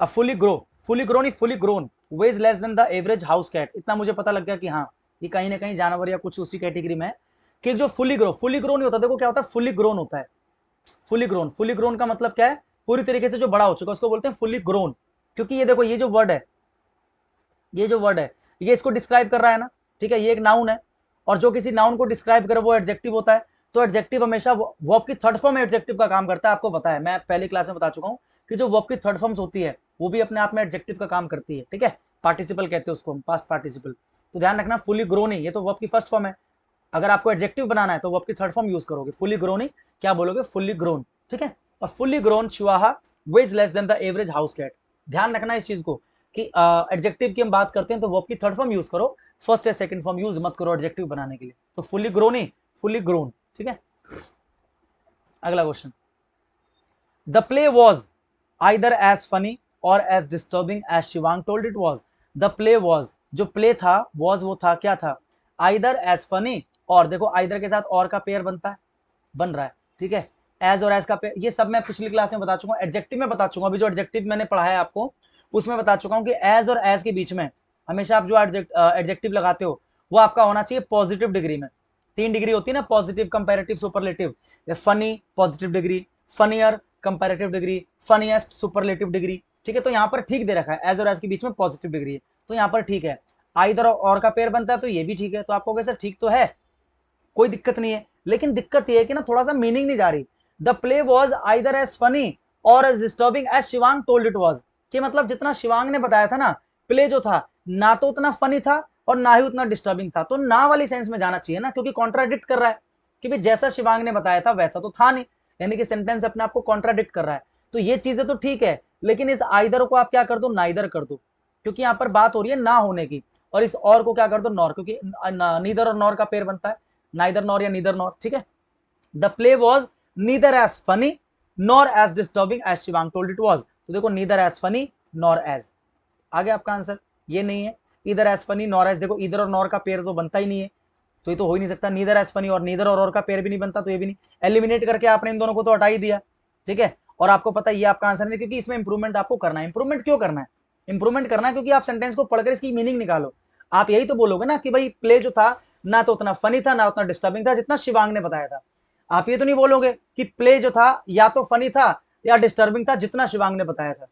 A fully grow, fully grown, fully grown weighs less than the average house cat, इतना मुझे पता लग गया कि हाँ ये कहीं ना कहीं जानवर या कुछ उसी कैटेगरी में है, कि जो फुली ग्रो, फुली ग्रो नहीं होता, देखो क्या होता है, फुली ग्रोन होता है, फुली ग्रोन, फुली ग्रोन का मतलब क्या है, पूरी तरीके से जो बड़ा हो चुका है उसको बोलते हैं फुली ग्रोन। क्योंकि ये देखो ये जो वर्ड है, ये जो वर्ड है ये इसको डिस्क्राइब कर रहा है ना, ठीक है, ये एक नाउन है, और जो किसी नाउन को डिस्क्राइब करे वो एडजेक्टिव होता है, तो एडजेक्टिव हमेशा वर्ब की थर्ड फॉर्म एडजेक्टिव का काम करता है, आपको पता है, मैं पहली क्लास में बता चुका हूँ कि जो वर्ब की थर्ड फॉर्म्स होती है वो भी अपने आप में एडजेक्टिव का काम करती है। ठीक है, पार्टिसिपल कहते हैं उसको हम, पास्ट पार्टिसिपल। तो ध्यान रखना, फुली ग्रोनी ये तो वर्ब की फर्स्ट फॉर्म है, अगर आपको एडजेक्टिव बनाना है तो वर्ब की थर्ड फॉर्म यूज करोगे, फुली ग्रोनी, क्या बोलोगे, फुली ग्रोन। ठीक है, और fully grown chihuahua weighs less than the average house cat, ध्यान रखना इस चीज को कि एडजेक्टिव की हम बात करते हैं तो वर्ब की थर्ड फॉर्म यूज करो, फर्स्ट या सेकंड फॉर्म यूज मत करो एडजेक्टिव बनाने के लिए। तो फुली ग्रोन ही, फुली ग्रोन। ठीक है, अगला question, the play was either as funny और as disturbing as Shivang told it was, the play was, जो प्ले था, वॉज वो था, क्या था, आइदर एज फनी, और देखो आइदर के साथ और का पेयर बनता है, बन रहा है। ठीक है, एज और एज का पेयर, ये सब मैं पिछली क्लास में बता चुका हूँ, एडजेक्टिव में बता चुका हूँ, अभी जो एडजेक्टिव मैंने पढ़ा है आपको उसमें बता चुका हूँ कि एज और एज के बीच में हमेशा आप जो एडजेक्टिव लगाते हो वो आपका होना चाहिए पॉजिटिव डिग्री में, 3 डिग्री होती है ना, positive, comparative, superlative. Funny positive degree, funnier comparative degree, funniest superlative degree. ठीक है, तो यहाँ पर ठीक दे रखा है, एज और एज के बीच में पॉजिटिव डिग्री है, तो यहाँ पर ठीक है। आइदर और का पेयर बनता है तो ये भी ठीक है, तो आपको कैसे ठीक तो है, कोई दिक्कत नहीं है। लेकिन दिक्कत ये है कि ना थोड़ा सा मीनिंग नहीं जा रही। The play was either as funny और as disturbing as Shivang told it was, कि मतलब जितना शिवांग ने बताया था ना, प्ले जो था ना तो उतना फनी था और ना ही उतना डिस्टर्बिंग था, तो ना वाली सेंस में जाना चाहिए ना, क्योंकि कॉन्ट्राडिक्ट कर रहा है कि भाई जैसा शिवांग ने बताया था वैसा तो था नहीं, यानी कि सेंटेंस अपने आप को कॉन्ट्राडिक्ट कर रहा है। तो ये चीजें तो ठीक है, लेकिन इस आइदर को आप क्या कर दो, नाइदर कर दो, क्योंकि यहाँ पर बात हो रही है ना होने की। और इस और को क्या कर दो, नॉर, क्योंकि नीदर और नॉर का पेयर बनता है, नाइदर नॉर या नीदर नॉर। ठीक है, the play was neither as funny nor as disturbing as Shivang told it was. तो देखो neither as funny nor as, आगे आपका आंसर ये नहीं है। इधर एज फनी नॉर एज, देखो इधर और नॉर का पेयर तो बनता ही नहीं है, तो ये तो हो ही नहीं सकता। नीदर एज फनी और नीदर और का पेयर भी नहीं बनता, तो ये भी नहीं। एलिमिनेट करके आपने इन दोनों को तो हटा ही दिया। ठीक है, और आपको पता है ये आपका आंसर नहीं, क्योंकि इसमें इंप्रूवमेंट आपको करना है। इंप्रूवमेंट क्यों करना है, इंप्रूवमेंट करना है क्योंकि आप सेंटेंस को पढ़कर इसकी मीनिंग निकालो। आप यही तो बोलोगे ना कि भाई प्ले जो था ना तो उतना फनी था ना उतना डिस्टर्बिंग था जितना शिवांग ने बताया था। आप ये तो नहीं बोलोगे कि प्ले जो था या तो फनी था या डिस्टर्बिंग था जितना शिवांग ने बताया था,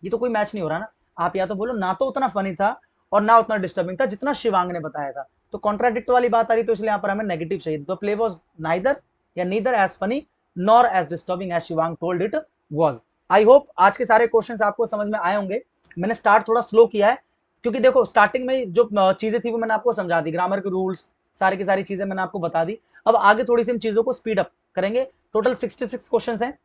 ये तो कोई मैच नहीं हो रहा ना। आप या तो बोलो ना तो उतना फनी था और ना उतना डिस्टर्बिंग था जितना शिवांग ने बताया था, तो कॉन्ट्राडिक्ट वाली बात आ रही, तो इसलिए यहाँ पर हमें नेगेटिव चाहिए। तो प्ले वॉज नाइदर या neither as funny nor as disturbing as Shivang told it was. I hope आज के सारे क्वेश्चंस आपको समझ में आए होंगे। मैंने स्टार्ट थोड़ा स्लो किया है, क्योंकि देखो स्टार्टिंग में जो चीजें थी वो मैंने आपको समझा दी, ग्रामर के रूल्स सारी की सारी चीजें मैंने आपको बता दी। अब आगे थोड़ी सी इन चीजों को स्पीड अप करेंगे। टोटल 66 क्वेश्चन हैं,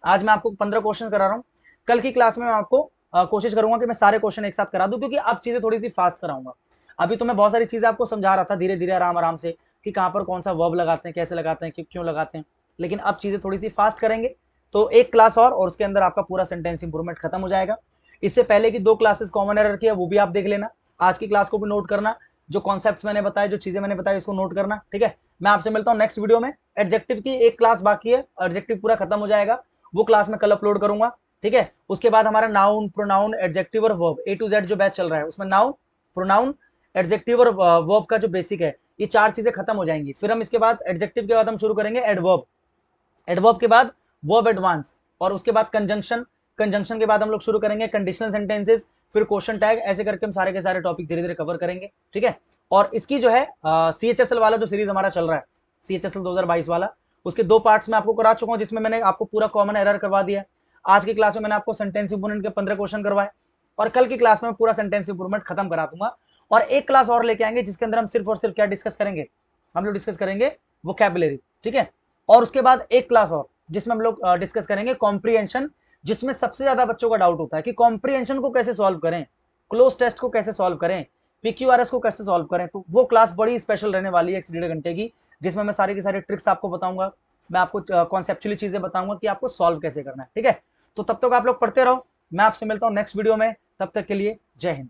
आज मैं आपको 15 क्वेश्चन करा रहा हूँ। कल की क्लास में मैं आपको कोशिश करूंगा कि मैं सारे क्वेश्चन एक साथ करा दूं, क्योंकि अब चीजें थोड़ी सी फास्ट कराऊंगा। अभी तो मैं बहुत सारी चीजें आपको समझा रहा था धीरे धीरे आराम आराम से, कि कहां पर कौन सा वर्ब लगाते हैं, कैसे लगाते हैं, क्यों लगाते हैं, लेकिन अब चीजें थोड़ी सी फास्ट करेंगे। तो एक क्लास और उसके अंदर आपका पूरा सेंटेंस इंप्रूवमेंट खत्म हो जाएगा। इससे पहले की 2 क्लासेस कॉमन एरर की है, वो भी आप देख लेना। आज की क्लास को भी नोट करना, जो कॉन्सेप्ट्स मैंने बताए, जो चीजें मैंने बताई, इसको नोट करना। ठीक है, मैं आपसे मिलता हूँ नेक्स्ट वीडियो में। एडजेक्टिव की एक क्लास बाकी है, एडजेक्टिव पूरा खत्म हो जाएगा, वो क्लास में कल अपलोड करूंगा। ठीक है, उसके बाद हमारा नाउन, प्रोनाउन, एडजेक्टिव और वर्ब A to Z जो बैच चल रहा है, उसमें नाउन, प्रोनाउन, एडजेक्टिव और वर्ब का जो बेसिक है, ये 4 चीजें खत्म हो जाएंगी। फिर हम इसके बाद एडजेक्टिव के बाद हम शुरू करेंगे एडवर्ब, एडवर्ब के बाद वर्ब एडवांस, और उसके बाद कंजंक्शन, कंजंक्शन के बाद हम लोग शुरू करेंगे कंडीशनल सेंटेंसेस, फिर क्वेश्चन टैग, ऐसे करके हम सारे के सारे टॉपिक धीरे धीरे कवर करेंगे। ठीक है, और इसकी जो है CHSL वाला जो सीरीज हमारा चल रहा है, CHSL 2022 वाला, उसके 2 पार्ट्स में आपको करा चुका हूं, जिसमें मैंने आपको पूरा कॉमन एरर करवा दिया। आज की क्लास में मैंने आपको सेंटेंस इंप्रूवमेंट के 15 क्वेश्चन करवाए, और कल की क्लास में पूरा सेंटेंस इंप्रूवमेंट खत्म करा दूंगा। और एक क्लास और लेके आएंगे जिसके अंदर हम सिर्फ और सिर्फ क्या डिस्कस करेंगे, हम लोग डिस्कस करेंगे वोकैबुलरी। ठीक है, और उसके बाद एक क्लास और जिसमें हम लोग डिस्कस करेंगे कॉम्प्रिहेंशन, जिसमें सबसे ज्यादा बच्चों का डाउट होता है कि कॉम्प्रिहेंशन को कैसे सॉल्व करें, क्लोज टेस्ट को कैसे सॉल्व करें, PQRS को कैसे सॉल्व करें। तो वो क्लास बड़ी स्पेशल रहने वाली है, 1 घंटे की, जिसमें मैं सारी की सारी ट्रिक्स आपको बताऊंगा, मैं आपको कॉन्सेप्चुअली चीजें बताऊंगा कि आपको सॉल्व कैसे करना है। ठीक है, तो तब तक आप लोग पढ़ते रहो, मैं आपसे मिलता हूं नेक्स्ट वीडियो में, तब तक के लिए जय हिंद।